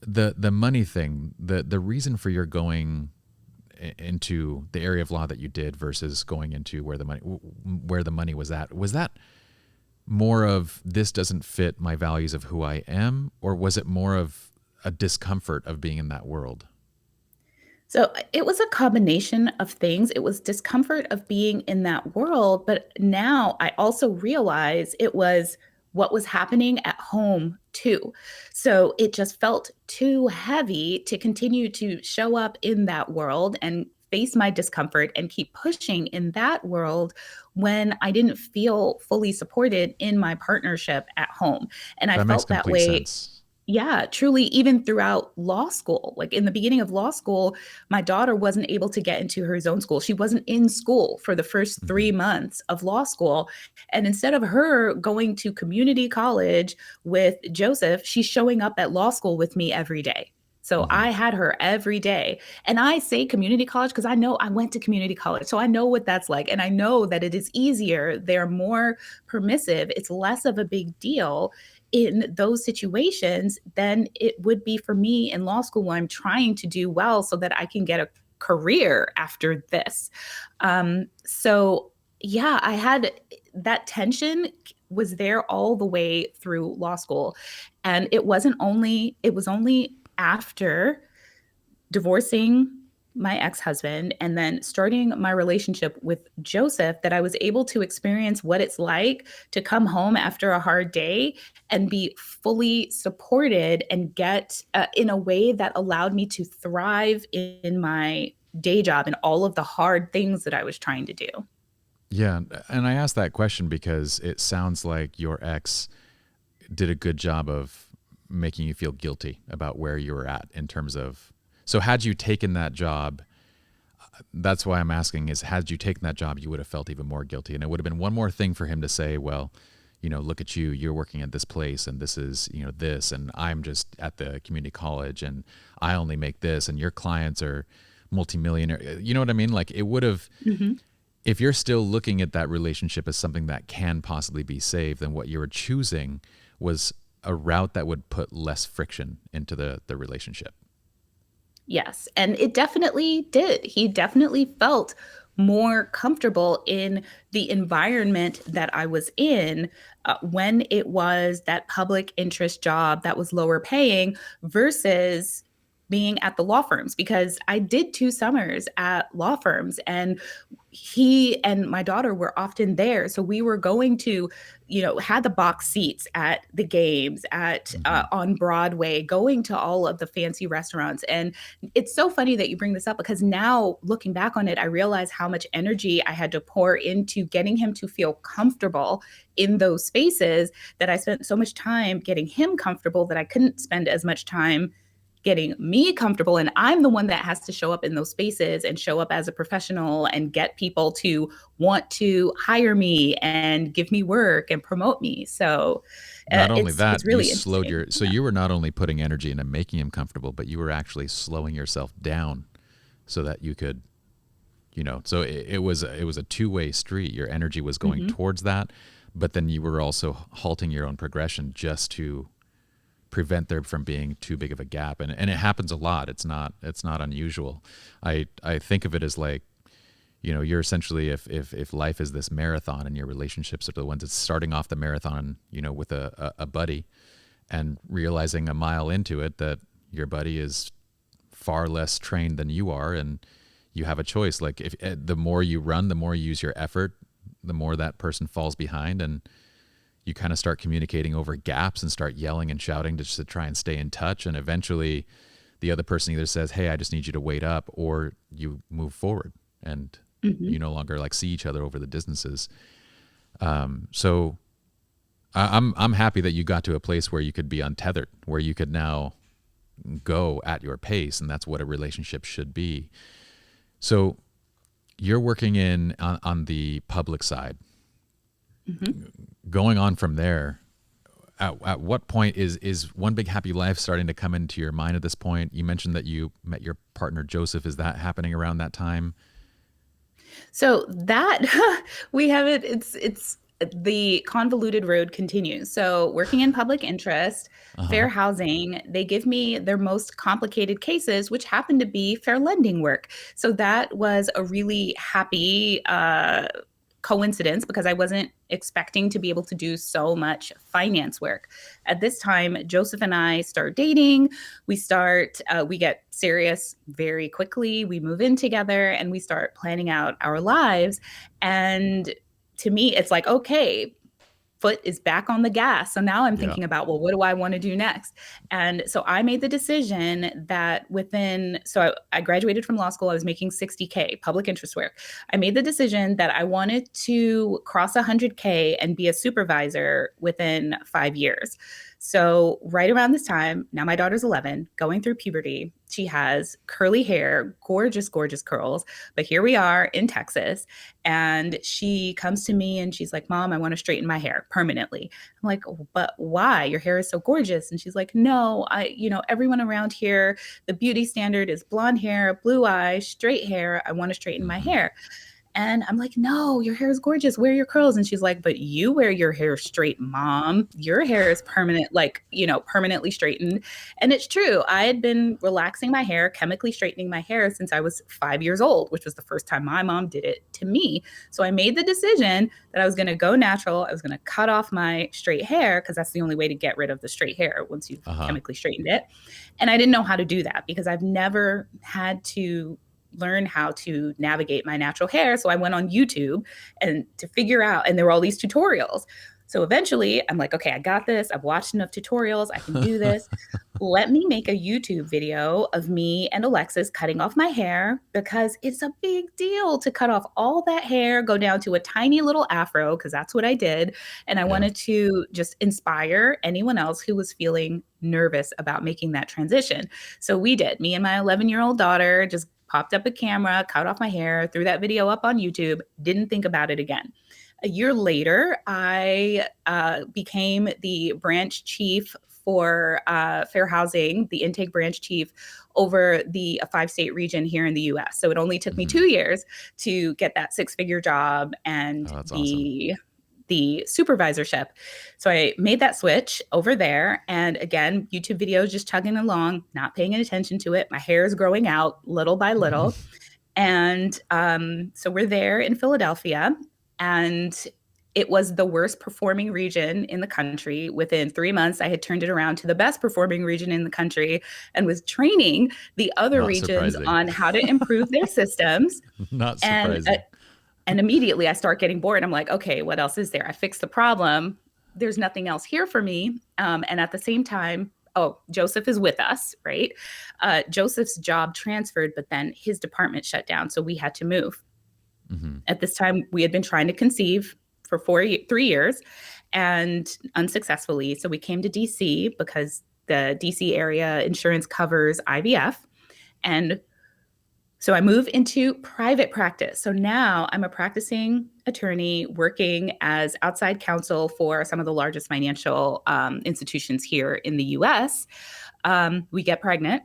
the money thing, the reason for your going into the area of law that you did versus going into where the money was at. Was that more of this doesn't fit my values of who I am, or was it more of a discomfort of being in that world? So it was a combination of things. It was discomfort of being in that world, but now I also realize it was what was happening at home too. So it just felt too heavy to continue to show up in that world and face my discomfort and keep pushing in that world when I didn't feel fully supported in my partnership at home. And I That makes felt that complete way. sense. Yeah, truly, even throughout law school. Like in the beginning of law school, my daughter wasn't able to get into her own school. She wasn't in school for the first Hmm. 3 months of law school. And instead of her going to community college with Joseph, she's showing up at law school with me every day. So Hmm. I had her every day. And I say community college because I know I went to community college. So I know what that's like. And I know that it is easier. They're more permissive. It's less of a big deal in those situations than it would be for me in law school where I'm trying to do well so that I can get a career after this. So yeah, I had that tension was there all the way through law school. And it was only after divorcing my ex-husband and then starting my relationship with Joseph that I was able to experience what it's like to come home after a hard day and be fully supported and get in a way that allowed me to thrive in my day job and all of the hard things that I was trying to do. Yeah, and I asked that question because it sounds like your ex did a good job of making you feel guilty about where you were at in terms of. So had you taken that job, that's why I'm asking is, had you taken that job, you would have felt even more guilty. And it would have been one more thing for him to say, well, look at you, you're working at this place and this is, this, and I'm just at the community college and I only make this and your clients are multimillionaire. You know what I mean? Like it would have, Mhm. if you're still looking at that relationship as something that can possibly be saved, then what you were choosing was a route that would put less friction into the relationship. Yes, and it definitely did. He definitely felt more comfortable in the environment that I was in when it was that public interest job that was lower paying versus being at the law firms, because I did 2 summers at law firms, and he and my daughter were often there. So we were going to, had the box seats at the games, at on Broadway, going to all of the fancy restaurants. And it's so funny that you bring this up, because now looking back on it, I realize how much energy I had to pour into getting him to feel comfortable in those spaces, that I spent so much time getting him comfortable that I couldn't spend as much time getting me comfortable. And I'm the one that has to show up in those spaces and show up as a professional and get people to want to hire me and give me work and promote me. So Not only it's that, you really slowed interesting. so you were not only putting energy into making him comfortable, but you were actually slowing yourself down so that you could, so it was a two-way street. Your energy was going towards that, but then you were also halting your own progression just to prevent there from being too big of a gap. And it happens a lot. It's not unusual. I think of it as like, you're essentially, if life is this marathon and your relationships are the ones that's starting off the marathon, with a buddy, and realizing a mile into it that your buddy is far less trained than you are, and you have a choice. Like, if the more you run, the more you use your effort, the more that person falls behind, and you kind of start communicating over gaps and start yelling and shouting just to try and stay in touch. And eventually the other person either says, hey, I just need you to wait up, or you move forward and you no longer like see each other over the distances. So I'm happy that you got to a place where you could be untethered, where you could now go at your pace. And that's what a relationship should be. So you're working on the public side. Going on from there, at what point is One Big Happy Life starting to come into your mind at this point? You mentioned that you met your partner, Joseph. Is that happening around that time? So that we have it. It's the convoluted road continues. So working in public interest, fair housing, they give me their most complicated cases, which happen to be fair lending work. So that was a really happy coincidence, because I wasn't expecting to be able to do so much finance work. At this time, Joseph and I start dating. We get serious very quickly. We move in together and we start planning out our lives. And to me, it's like, okay, foot is back on the gas. So now I'm thinking about, well, what do I want to do next? And so I made the decision that I graduated from law school. I was making $60K public interest work. I made the decision that I wanted to cross $100K and be a supervisor within 5 years. So right around this time, now my daughter's 11, going through puberty. She has curly hair, gorgeous, gorgeous curls. But here we are in Texas, and she comes to me and she's like, Mom, I want to straighten my hair permanently. I'm like, but why? Your hair is so gorgeous. And she's like, no, everyone around here, the beauty standard is blonde hair, blue eyes, straight hair. I want to straighten my hair. And I'm like, no, your hair is gorgeous. Wear your curls. And she's like, but you wear your hair straight, Mom. Your hair is permanent, permanently straightened. And it's true. I had been relaxing my hair, chemically straightening my hair since I was 5 years old, which was the first time my mom did it to me. So I made the decision that I was going to go natural. I was going to cut off my straight hair, because that's the only way to get rid of the straight hair once you've chemically straightened it. And I didn't know how to do that, because I've never had to learn how to navigate my natural hair. So I went on YouTube and to figure out, and there were all these tutorials. So eventually I'm like, okay, I got this. I've watched enough tutorials. I can do this. Let me make a YouTube video of me and Alexis cutting off my hair, because it's a big deal to cut off all that hair, go down to a tiny little afro, because that's what I did. And I wanted to just inspire anyone else who was feeling nervous about making that transition. So we did. Me and my 11-year-old daughter just popped up a camera, cut off my hair, threw that video up on YouTube, didn't think about it again. A year later, I became the branch chief for fair housing, the intake branch chief over the 5-state region here in the US. So it only took me 2 years to get that 6-figure job and that's be awesome. the supervisorship. So I made that switch over there. And again, YouTube videos just chugging along, not paying any attention to it. My hair is growing out little by little. And so we're there in Philadelphia, and it was the worst performing region in the country. Within 3 months, I had turned it around to the best performing region in the country and was training the other Not regions surprising. on how to improve their systems. Not And surprising. and immediately I start getting bored. I'm like, okay, what else is there? I fixed the problem. There's nothing else here for me. And at the same time, oh, Joseph is with us, right? Joseph's job transferred, but then his department shut down. So we had to move. Mm-hmm. At this time, we had been trying to conceive for 3 years and unsuccessfully. So we came to DC because the DC area insurance covers IVF. And so I moved into private practice. So now I'm a practicing attorney working as outside counsel for some of the largest financial institutions here in the US. We get pregnant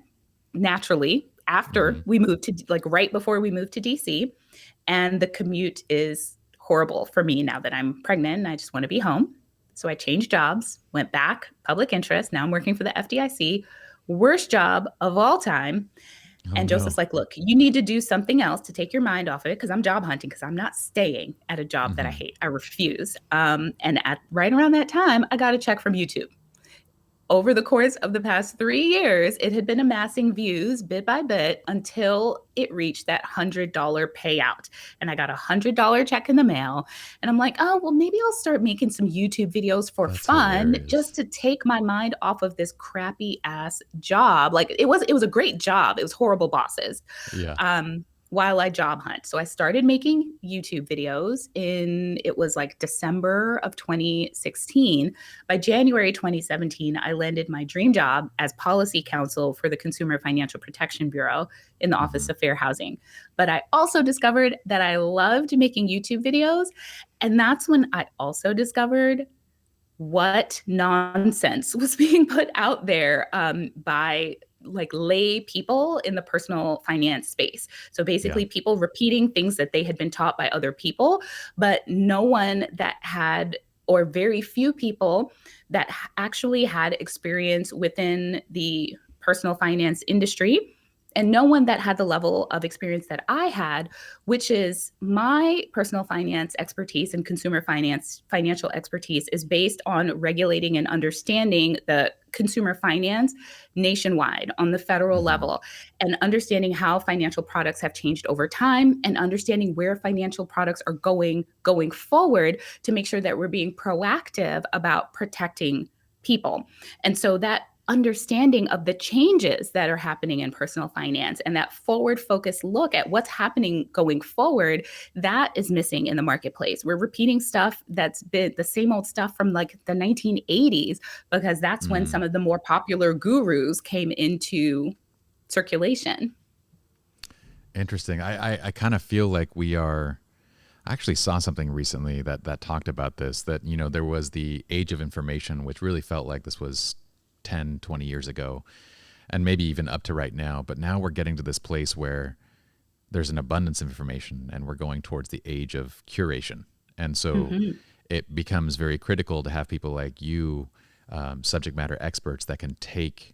naturally after we moved to, like, right before we moved to DC. And the commute is horrible for me now that I'm pregnant and I just want to be home. So I changed jobs, went back, public interest. Now I'm working for the FDIC, worst job of all time. Oh, And no. Joseph's like, look, you need to do something else to take your mind off of it because I'm job hunting because I'm not staying at a job that I hate. I refuse. And at right around that time, I got a check from YouTube. Over the course of the past 3 years, it had been amassing views bit by bit until it reached that $100 payout. And I got a $100 check in the mail. And I'm like, oh, well, maybe I'll start making some YouTube videos for That's fun, hilarious. just to take my mind off of this crappy ass job. Like it was a great job. It was horrible bosses. Yeah. While I job hunt. So I started making YouTube videos it was like December of 2016. By January 2017, I landed my dream job as policy counsel for the Consumer Financial Protection Bureau in the Office of Fair Housing. But I also discovered that I loved making YouTube videos. And that's when I also discovered what nonsense was being put out there by like lay people in the personal finance space. So basically people repeating things that they had been taught by other people, but no one that had, or very few people that actually had experience within the personal finance industry. And no one that had the level of experience that I had, which is my personal finance expertise and consumer financial expertise is based on regulating and understanding the consumer finance nationwide on the federal level, and understanding how financial products have changed over time, and understanding where financial products are going forward to make sure that we're being proactive about protecting people. And so that understanding of the changes that are happening in personal finance and that forward focused look at what's happening going forward, that is missing in the marketplace. We're repeating stuff that's been the same old stuff from like the 1980s, because that's when some of the more popular gurus came into circulation. Interesting. I kind of feel like I actually saw something recently that talked about this, that, you know, there was the age of information, which really felt like this was 10, 20 years ago, and maybe even up to right now. But now we're getting to this place where there's an abundance of information and we're going towards the age of curation. And so it becomes very critical to have people like you, subject matter experts, that can take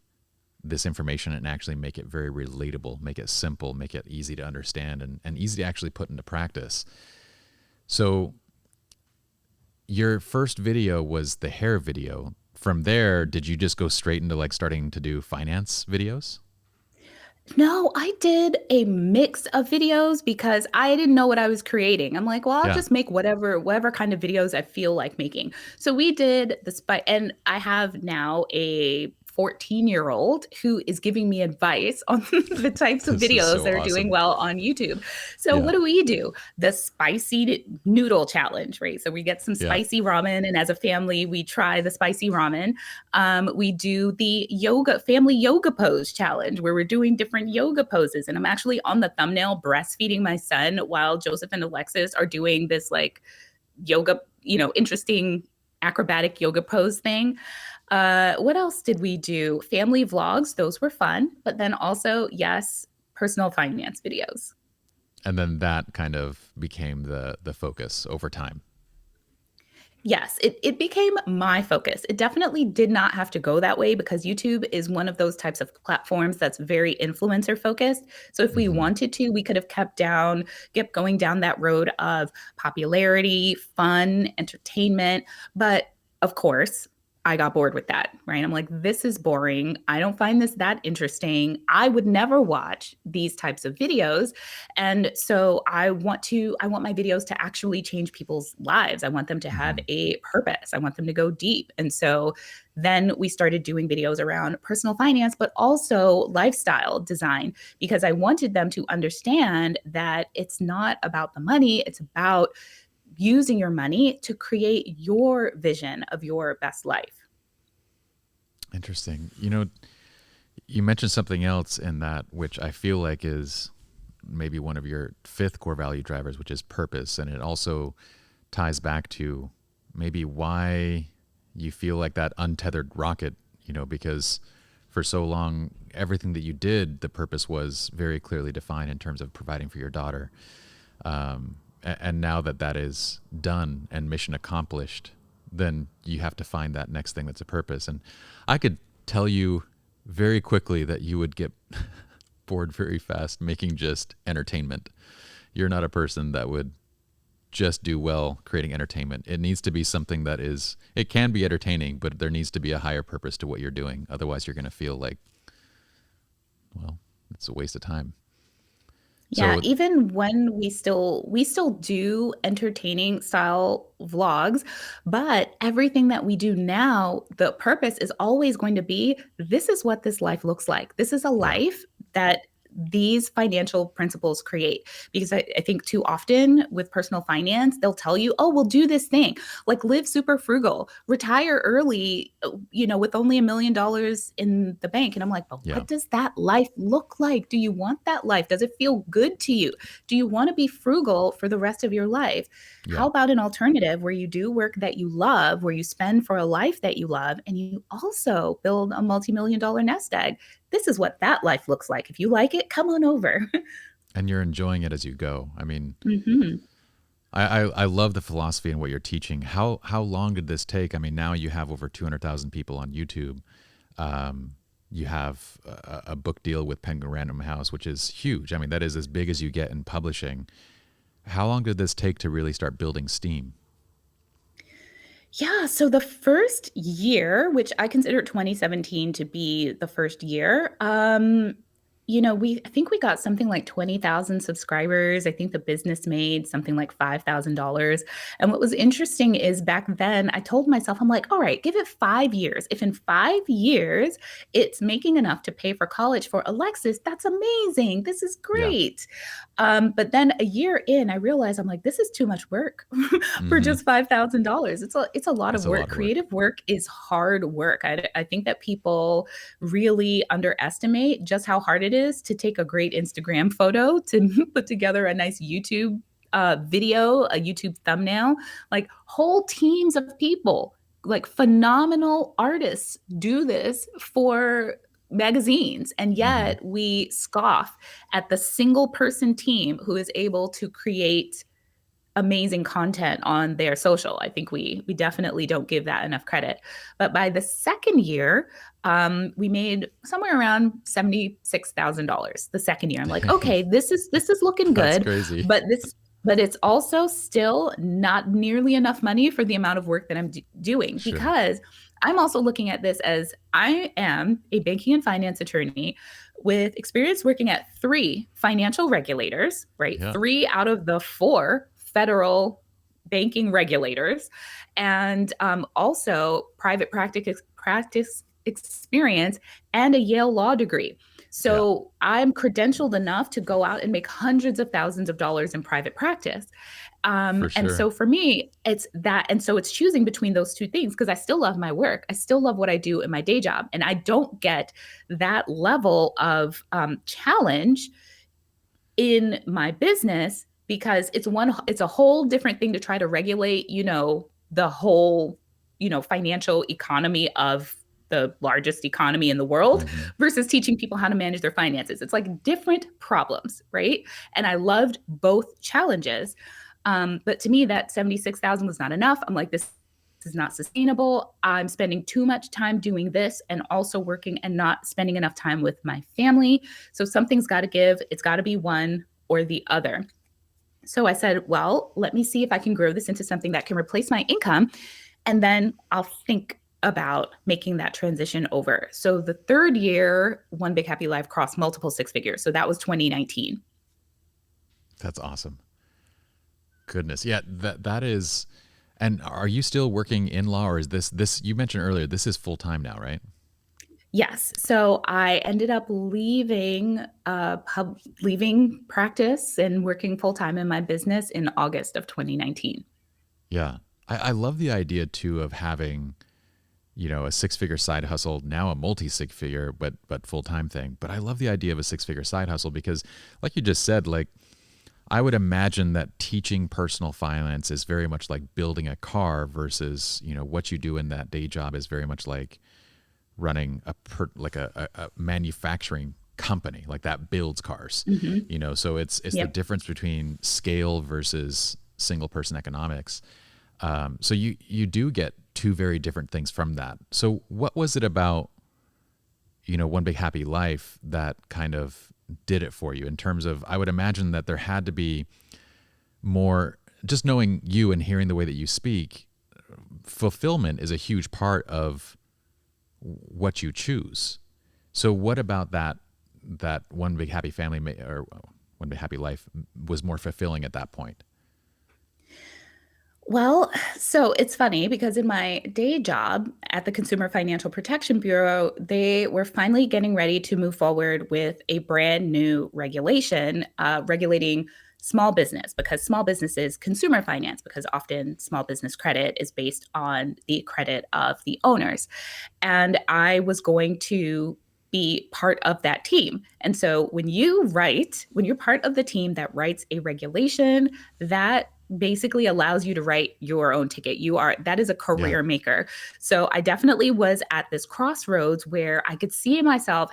this information and actually make it very relatable, make it simple, make it easy to understand and easy to actually put into practice. So your first video was the hair video. From there, did you just go straight into like starting to do finance videos? No, I did a mix of videos because I didn't know what I was creating. I'm like, well, I'll just make whatever kind of videos I feel like making. So we did and I have now a 14-year-old who is giving me advice on the types of videos that are doing well on YouTube. So what do? The spicy noodle challenge, right? So we get some spicy ramen, and as a family, we try the spicy ramen. We do the family yoga pose challenge, where we're doing different yoga poses. And I'm actually on the thumbnail breastfeeding my son while Joseph and Alexis are doing this like yoga, interesting acrobatic yoga pose thing. What else did we do? Family vlogs, those were fun. But then also, yes, personal finance videos. And then that kind of became the focus over time. Yes, it became my focus. It definitely did not have to go that way because YouTube is one of those types of platforms that's very influencer focused. So if we Hmm. wanted to, we could have kept going down that road of popularity, fun, entertainment. But of course, I got bored with that, right? I'm like, this is boring. I don't find this that interesting. I would never watch these types of videos. And so I want my videos to actually change people's lives. I want them to have Hmm. a purpose. I want them to go deep. And so then we started doing videos around personal finance, but also lifestyle design, because I wanted them to understand that it's not about the money, it's about using your money to create your vision of your best life. Interesting. You know, you mentioned something else in that, which I feel like is maybe one of your fifth core value drivers, which is purpose. And it also ties back to maybe why you feel like that untethered rocket, because for so long, everything that you did, the purpose was very clearly defined in terms of providing for your daughter. And now that that is done and mission accomplished, then you have to find that next thing that's a purpose. And I could tell you very quickly that you would get bored very fast making just entertainment. You're not a person that would just do well creating entertainment. It needs to be something that is, it can be entertaining, but there needs to be a higher purpose to what you're doing. Otherwise, you're going to feel like, well, it's a waste of time. Yeah, So, even when we still do entertaining style vlogs, but everything that we do now, the purpose is always going to be this is what this life looks like. This is a yeah, life that these financial principles create. Because I think too often with personal finance, they'll tell you, oh, we'll do this thing, like live super frugal, retire early, with only $1 million in the bank. And I'm like, but yeah, what does that life look like? Do you want that life? Does it feel good to you? Do you want to be frugal for the rest of your life? yeah. How about an alternative where you do work that you love, where you spend for a life that you love, and you also build a multi-million dollar nest egg? This is what that life looks like. If you like it, come on over. And you're enjoying it as you go. I mean, Hmm. I love the philosophy and what you're teaching. How long did this take? I mean, now you have over 200,000 people on YouTube. Um, you have a book deal with Penguin Random House, which is huge. I mean, that is as big as you get in publishing. How long did this take to really start building steam? Yeah, so the first year, which I consider 2017 to be the first year, I think we got something like 20,000 subscribers. I think the business made something like $5,000. And what was interesting is back then I told myself, I'm like, all right, give it 5 years. If in 5 years it's making enough to pay for college for Alexis, that's amazing. This is Yeah. great. But then a year in, I realized I'm like, this is too much work for Hmm. just $5,000. It's a lot It's of a lot work. of work. Creative work is hard work. I think that people really underestimate just how hard it is to take a great Instagram photo, to put together a nice YouTube video, a YouTube thumbnail. Like whole teams of people, like phenomenal artists, do this for magazines, and Hmm. yet we scoff at the single person team who is able to create amazing content on their social. I think we definitely don't give that enough credit. But by the second year, we made somewhere around $76,000. The second year, I'm like, Dang, okay, this is looking that's good, crazy. but it's also still not nearly enough money for the amount of work that I'm doing, Sure. because I'm also looking at this as I am a banking and finance attorney with experience working at three financial regulators, right? Yeah. Three out of the four federal banking regulators, and also practice experience and a Yale law degree. Yeah. So I'm credentialed enough to go out and make hundreds of thousands of dollars in private practice. For And sure. so for me, it's that. And so it's choosing between those two things, because I still love my work. I still love what I do in my day job. And I don't get that level of challenge in my business, because it's a whole different thing to try to regulate, the whole, financial economy of the largest economy in the world Hmm. versus teaching people how to manage their finances. It's like different problems, right? And I loved both challenges. But to me, that 76,000 was not enough. I'm like, this is not sustainable. I'm spending too much time doing this and also working and not spending enough time with my family. So something's got to give. It's got to be one or the other. So I said, well, let me see if I can grow this into something that can replace my income. And then I'll think about making that transition over. So the third year, One Big Happy Life crossed multiple six figures. So that was 2019. That's awesome. Goodness. Yeah, that is. And are you still working in law, or is this you mentioned earlier, this is full time now, right? Yes. So I ended up leaving leaving practice and working full time in my business in August of 2019. Yeah. I love the idea too of having, a six-figure side hustle, now a multi-six-figure but full-time thing. But I love the idea of a six-figure side hustle because, like you just said, like I would imagine that teaching personal finance is very much like building a car versus, what you do in that day job is very much like running a manufacturing company like that builds cars. So it's the Yep. difference between scale versus single person economics. So you do get two very different things from that. So what was it about, One Big Happy Life that kind of did it for you in terms of, I would imagine that there had to be more, just knowing you and hearing the way that you speak, fulfillment is a huge part of what you choose. So what about that One Big Happy Family or One Big Happy Life was more fulfilling at that point? Well, so it's funny because in my day job at the Consumer Financial Protection Bureau, they were finally getting ready to move forward with a brand new regulation regulating small business because small business is consumer finance because often small business credit is based on the credit of the owners. And I was going to be part of that team. And so when you're part of the team that writes a regulation, that basically allows you to write your own ticket. That is a Yeah. career maker. So I definitely was at this crossroads where I could see myself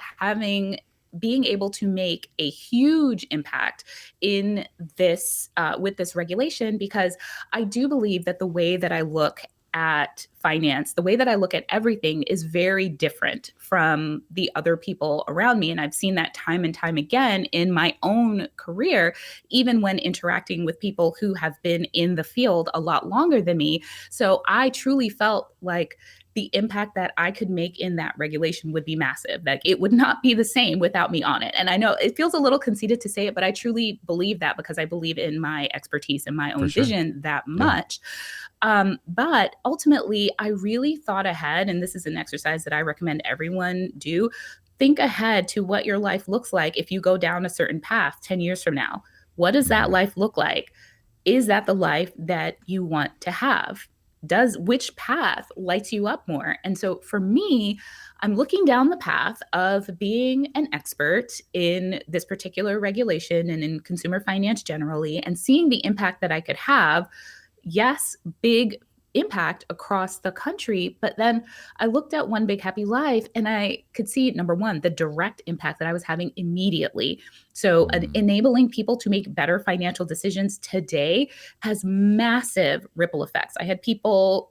being able to make a huge impact in this with this regulation because I do believe that the way that I look at finance, the way that I look at everything is very different from the other people around me. And I've seen that time and time again in my own career, even when interacting with people who have been in the field a lot longer than me. So I truly felt like the impact that I could make in that regulation would be massive. Like it would not be the same without me on it. And I know it feels a little conceited to say it, but I truly believe that because I believe in my expertise and my For own sure. vision that Yeah. much. But ultimately, I really thought ahead, and this is an exercise that I recommend everyone do. Think ahead to what your life looks like if you go down a certain path 10 years from now. What does that life look like? Is that the life that you want to have? Which path lights you up more? And so for me, I'm looking down the path of being an expert in this particular regulation and in consumer finance generally, and seeing the impact that I could have. Yes, big impact across the country. But then I looked at One Big Happy Life and I could see, number one, the direct impact that I was having immediately. So, enabling people to make better financial decisions today has massive ripple effects. I had people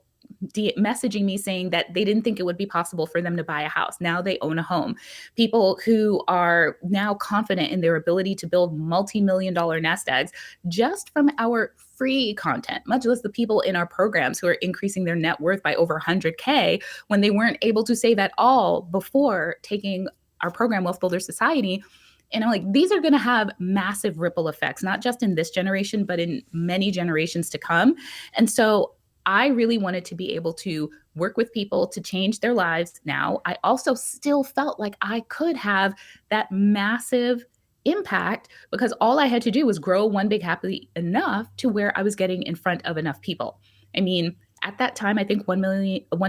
messaging me saying that they didn't think it would be possible for them to buy a house. Now they own a home. People who are now confident in their ability to build multi-million-dollar nest eggs just from our free content, much less the people in our programs who are increasing their net worth by over 100K when they weren't able to save at all before taking our program, Wealth Builder Society. And I'm like, these are going to have massive ripple effects, not just in this generation, but in many generations to come. And so I really wanted to be able to work with people to change their lives now. I also still felt like I could have that massive impact because all I had to do was grow One Big Happy enough to where I was getting in front of enough people. I mean, at that time, I think One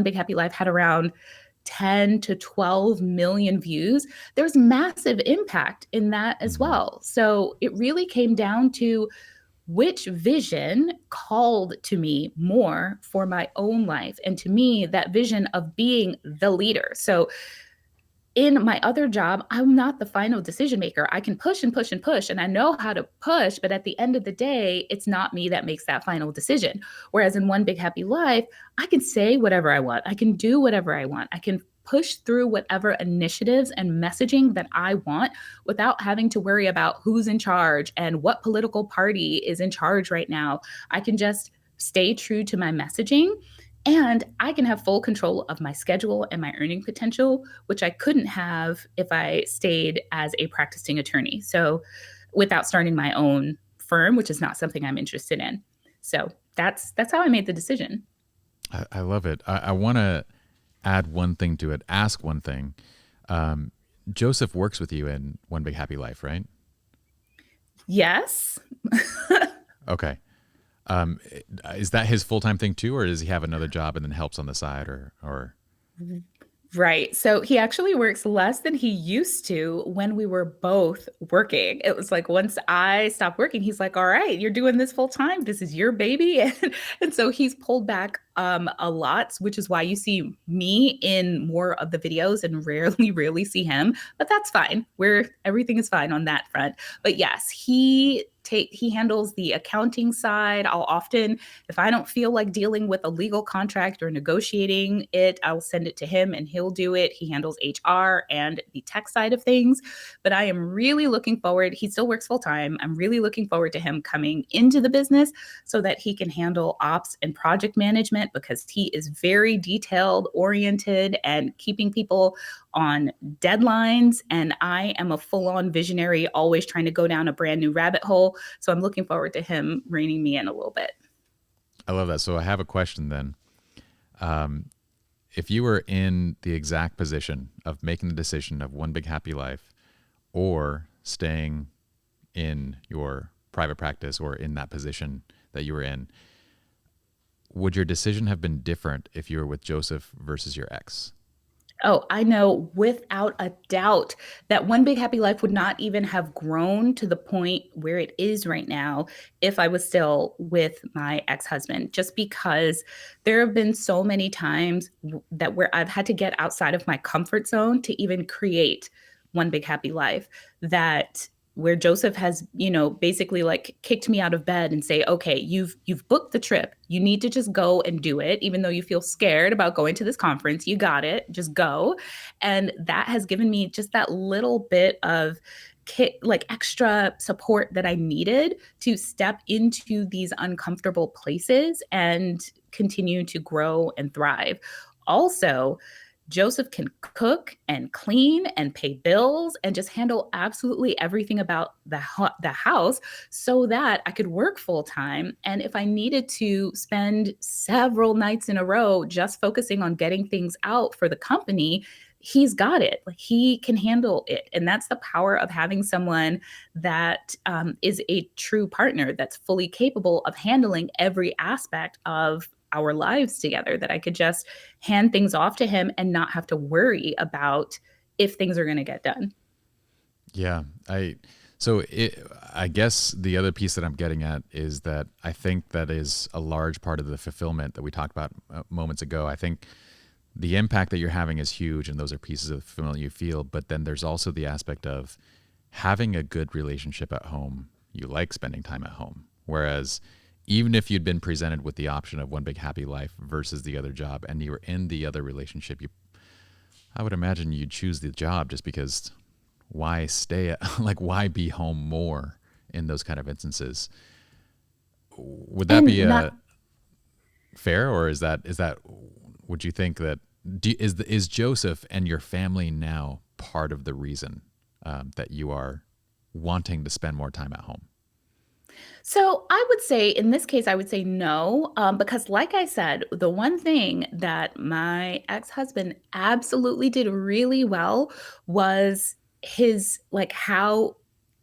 Big Happy Life had around 10 to 12 million views. There's massive impact in that as well. So it really came down to which vision called to me more for my own life. And to me, that vision of being the leader. So in my other job, I'm not the final decision maker. I can push and push and push, and I know how to push, but at the end of the day, it's not me that makes that final decision. Whereas in One Big Happy Life, I can say whatever I want, I can do whatever I want, I can push through whatever initiatives and messaging that I want without having to worry about who's in charge and what political party is in charge right now. I can just stay true to my messaging, and I can have full control of my schedule and my earning potential, which I couldn't have if I stayed as a practicing attorney. So, without starting my own firm, which is not something I'm interested in. So, that's how I made the decision. I love it. I want to add one thing to it, ask one thing. Joseph works with you in One Big Happy Life, right? Yes. Okay. Is that his full-time thing too, or does he have another job and then helps on the side, or? Right. So he actually works less than he used to when we were both working. It was like once I stopped working, he's like, "All right, you're doing this full time. This is your baby." And so he's pulled back a lot, which is why you see me in more of the videos and rarely see him. But that's fine. Everything is fine on that front. But yes, he handles the accounting side. I'll often, if I don't feel like dealing with a legal contract or negotiating it, I'll send it to him and he'll do it. He handles HR and the tech side of things. But I am really looking forward. He still works full time. I'm really looking forward to him coming into the business so that he can handle ops and project management, because he is very detailed oriented and keeping people on deadlines. And I am a full on visionary, always trying to go down a brand new rabbit hole. So I'm looking forward to him reining me in a little bit. I love that. So I have a question then. If you were in the exact position of making the decision of One Big Happy Life or staying in your private practice or in that position that you were in, would your decision have been different if you were with Joseph versus your ex? Oh, I know without a doubt that One Big Happy Life would not even have grown to the point where it is right now if I was still with my ex-husband, just because there have been so many times that where I've had to get outside of my comfort zone to even create One Big Happy Life, that where Joseph has, basically like kicked me out of bed and say, "Okay, you've booked the trip. You need to just go and do it, even though you feel scared about going to this conference. You got it. Just go." And that has given me just that little bit of like extra support that I needed to step into these uncomfortable places and continue to grow and thrive. Also, Joseph can cook and clean and pay bills and just handle absolutely everything about the house so that I could work full time. And if I needed to spend several nights in a row just focusing on getting things out for the company, he's got it. Like, he can handle it. And that's the power of having someone that is a true partner that's fully capable of handling every aspect of our lives together, that I could just hand things off to him and not have to worry about if things are going to get done. Yeah. I guess the other piece that I'm getting at is that I think that is a large part of the fulfillment that we talked about moments ago. I think the impact that you're having is huge, and those are pieces of fulfillment you feel. But then there's also the aspect of having a good relationship at home. You like spending time at home. Whereas even if you'd been presented with the option of One Big Happy Life versus the other job, and you were in the other relationship, I would imagine you'd choose the job, just because why why be home more in those kind of instances? Would that be fair, or is that would you think that is Joseph and your family now part of the reason that you are wanting to spend more time at home? So I would say, in this case, I would say no, because like I said, the one thing that my ex-husband absolutely did really well was his, like, how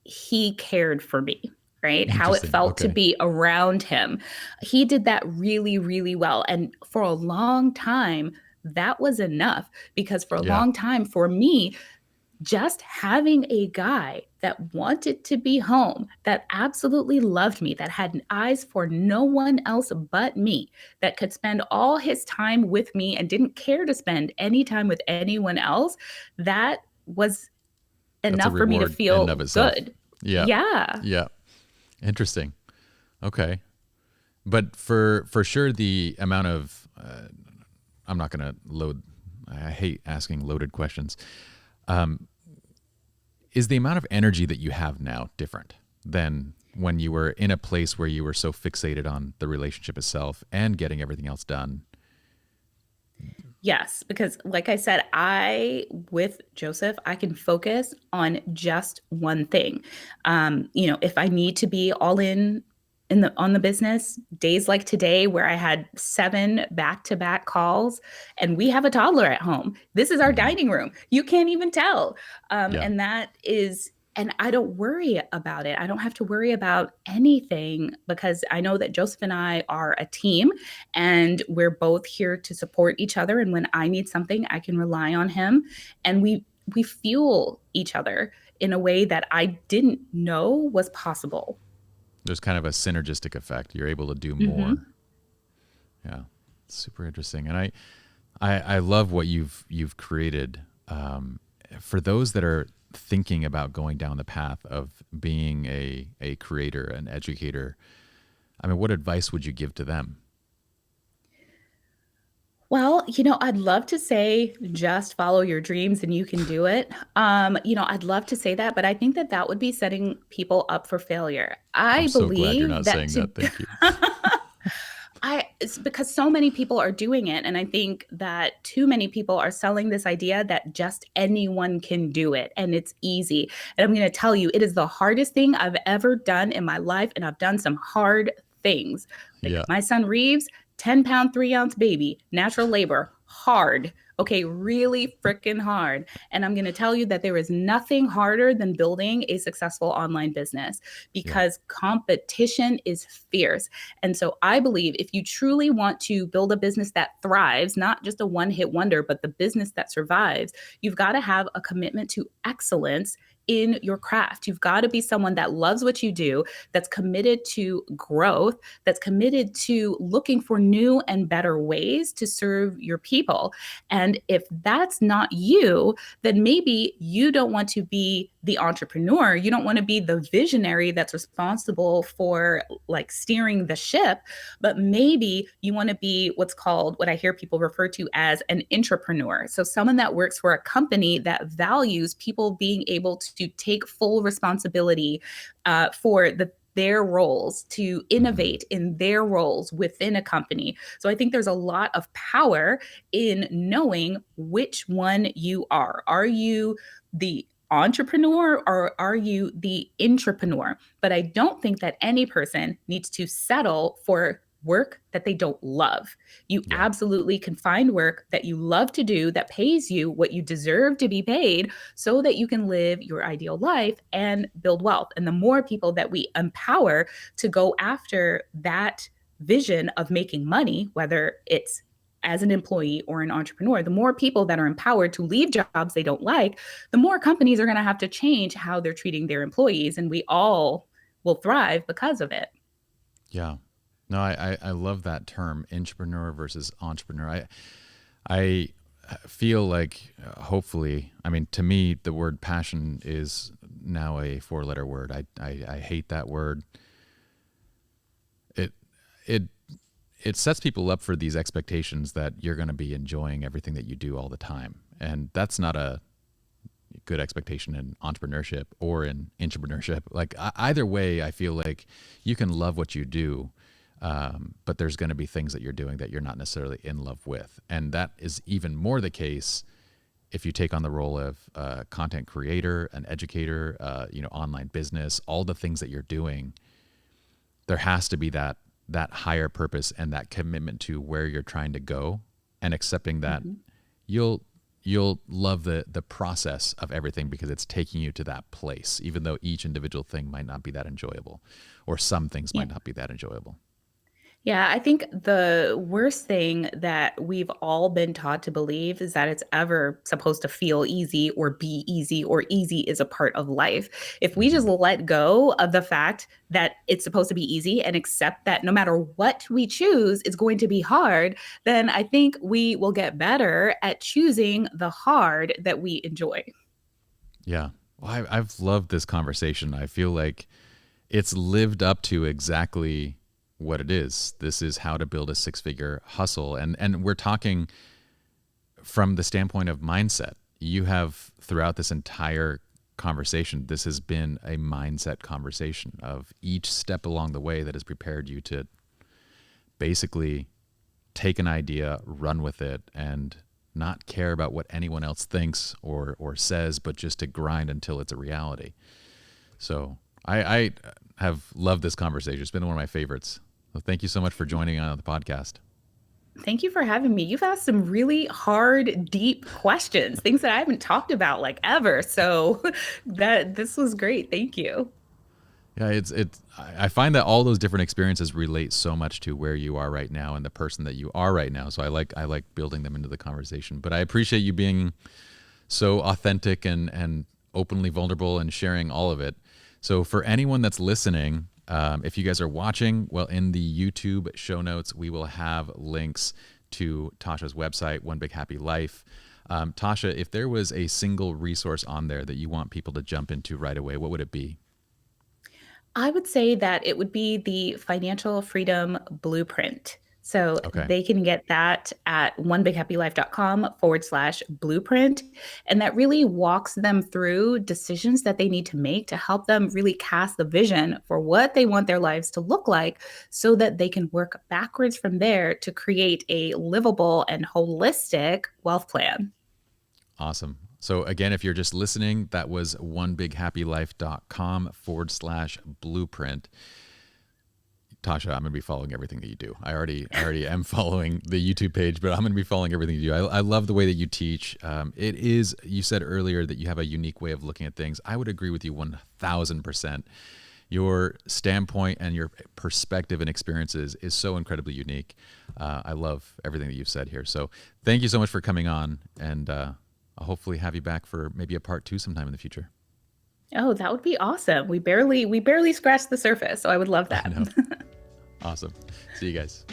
he cared for me, right? How it Interesting. felt to Okay. be around him. He did that really, really well. And for a long time, that was enough, because for a Yeah. long time for me, just having a guy that wanted to be home, that absolutely loved me, that had eyes for no one else but me, that could spend all his time with me and didn't care to spend any time with anyone else, that was That's a enough for me to reward in and of feel itself. good. Yeah. Yeah. Yeah. Interesting. Okay. But for sure, the amount of I'm not going to load. I hate asking loaded questions. Is the amount of energy that you have now different than when you were in a place where you were so fixated on the relationship itself and getting everything else done? Yes, because like I said, with Joseph, I can focus on just one thing. If I need to be all in the on the business, days like today where I had 7 back-to-back calls and we have a toddler at home. This is our Mm-hmm. dining room. You can't even tell. Yeah. And I don't worry about it. I don't have to worry about anything because I know that Joseph and I are a team and we're both here to support each other. And when I need something, I can rely on him. And we fuel each other in a way that I didn't know was possible. There's kind of a synergistic effect. You're able to do Mm-hmm. more. Yeah. Super interesting. And I love what you've created. For those that are thinking about going down the path of being a creator, an educator, I mean, what advice would you give to them? Well, I'd love to say just follow your dreams and you can do it. I'd love to say that, but I think that that would be setting people up for failure. I'm I so glad you're believe not that saying to that. Thank you. it's because so many people are doing it. And I think that too many people are selling this idea that just anyone can do it and it's easy. And I'm going to tell you, it is the hardest thing I've ever done in my life. And I've done some hard things. Like Yeah. my son Reeves, 10-pound, 3-ounce baby, natural labor, hard. Okay, really freaking hard. And I'm going to tell you that there is nothing harder than building a successful online business Yeah. because competition is fierce. And so I believe if you truly want to build a business that thrives, not just a one-hit wonder, but the business that survives, you've got to have a commitment to excellence in your craft. You've got to be someone that loves what you do, that's committed to growth, that's committed to looking for new and better ways to serve your people. And if that's not you, then maybe you don't want to be the entrepreneur. You don't want to be the visionary that's responsible for like steering the ship, but maybe you want to be what I hear people refer to as an intrapreneur. So someone that works for a company that values people being able to take full responsibility for their roles, to Mm-hmm. innovate in their roles within a company. So I think there's a lot of power in knowing which one you are. Are you the entrepreneur or are you the intrapreneur? But I don't think that any person needs to settle for work that they don't love. You Yeah. absolutely can find work that you love to do that pays you what you deserve to be paid so that you can live your ideal life and build wealth. And the more people that we empower to go after that vision of making money, whether it's as an employee or an entrepreneur, the more people that are empowered to leave jobs they don't like, the more companies are going to have to change how they're treating their employees. And we all will thrive because of it. Yeah. No, I love that term, entrepreneur versus entrepreneur. I feel like hopefully, I mean, to me, the word passion is now a 4-letter word. I hate that word. It it it sets people up for these expectations that you're going to be enjoying everything that you do all the time, and that's not a good expectation in entrepreneurship or in entrepreneurship. Like either way, I feel like you can love what you do, but there's going to be things that you're doing that you're not necessarily in love with, and that is even more the case if you take on the role of content creator, an educator, online business, all the things that you're doing. There has to be that higher purpose and that commitment to where you're trying to go, and accepting that Mm-hmm. you'll love the process of everything because it's taking you to that place, even though each individual thing might not be that enjoyable, or some things Yeah. might not be that enjoyable. Yeah, I think the worst thing that we've all been taught to believe is that it's ever supposed to feel easy or be easy or easy is a part of life. If we just Hmm. let go of the fact that it's supposed to be easy and accept that no matter what we choose, it's going to be hard, then I think we will get better at choosing the hard that we enjoy. Yeah. Well, I've loved this conversation. I feel like it's lived up to exactly what it is. This is how to build a six-figure hustle. And we're talking from the standpoint of mindset. You have throughout this entire conversation, this has been a mindset conversation of each step along the way that has prepared you to basically take an idea, run with it, and not care about what anyone else thinks or says, but just to grind until it's a reality. So I have loved this conversation. It's been one of my favorites. So thank you so much for joining on the podcast. Thank you for having me. You've asked some really hard, deep questions, things that I haven't talked about like ever. So that this was great. Thank you. Yeah, I find that all those different experiences relate so much to where you are right now and the person that you are right now. So I like building them into the conversation. But I appreciate you being so authentic and openly vulnerable and sharing all of it. So for anyone that's listening, if you guys are watching, well, in the YouTube show notes, we will have links to Tasha's website, One Big Happy Life. Tasha, if there was a single resource on there that you want people to jump into right away, what would it be? I would say that it would be the financial freedom blueprint. So Okay. they can get that at onebighappylife.com/blueprint. And that really walks them through decisions that they need to make to help them really cast the vision for what they want their lives to look like so that they can work backwards from there to create a livable and holistic wealth plan. Awesome. So again, if you're just listening, that was onebighappylife.com/blueprint. Tasha, I'm going to be following everything that you do. I already am following the YouTube page, but I'm going to be following everything you do. I love the way that you teach. It is, you said earlier that you have a unique way of looking at things. I would agree with you 1000%. Your standpoint and your perspective and experiences is so incredibly unique. I love everything that you've said here. So thank you so much for coming on, and I'll hopefully have you back for maybe a part 2 sometime in the future. Oh, that would be awesome. We barely scratched the surface, so I would love I that. know. Awesome. See you guys.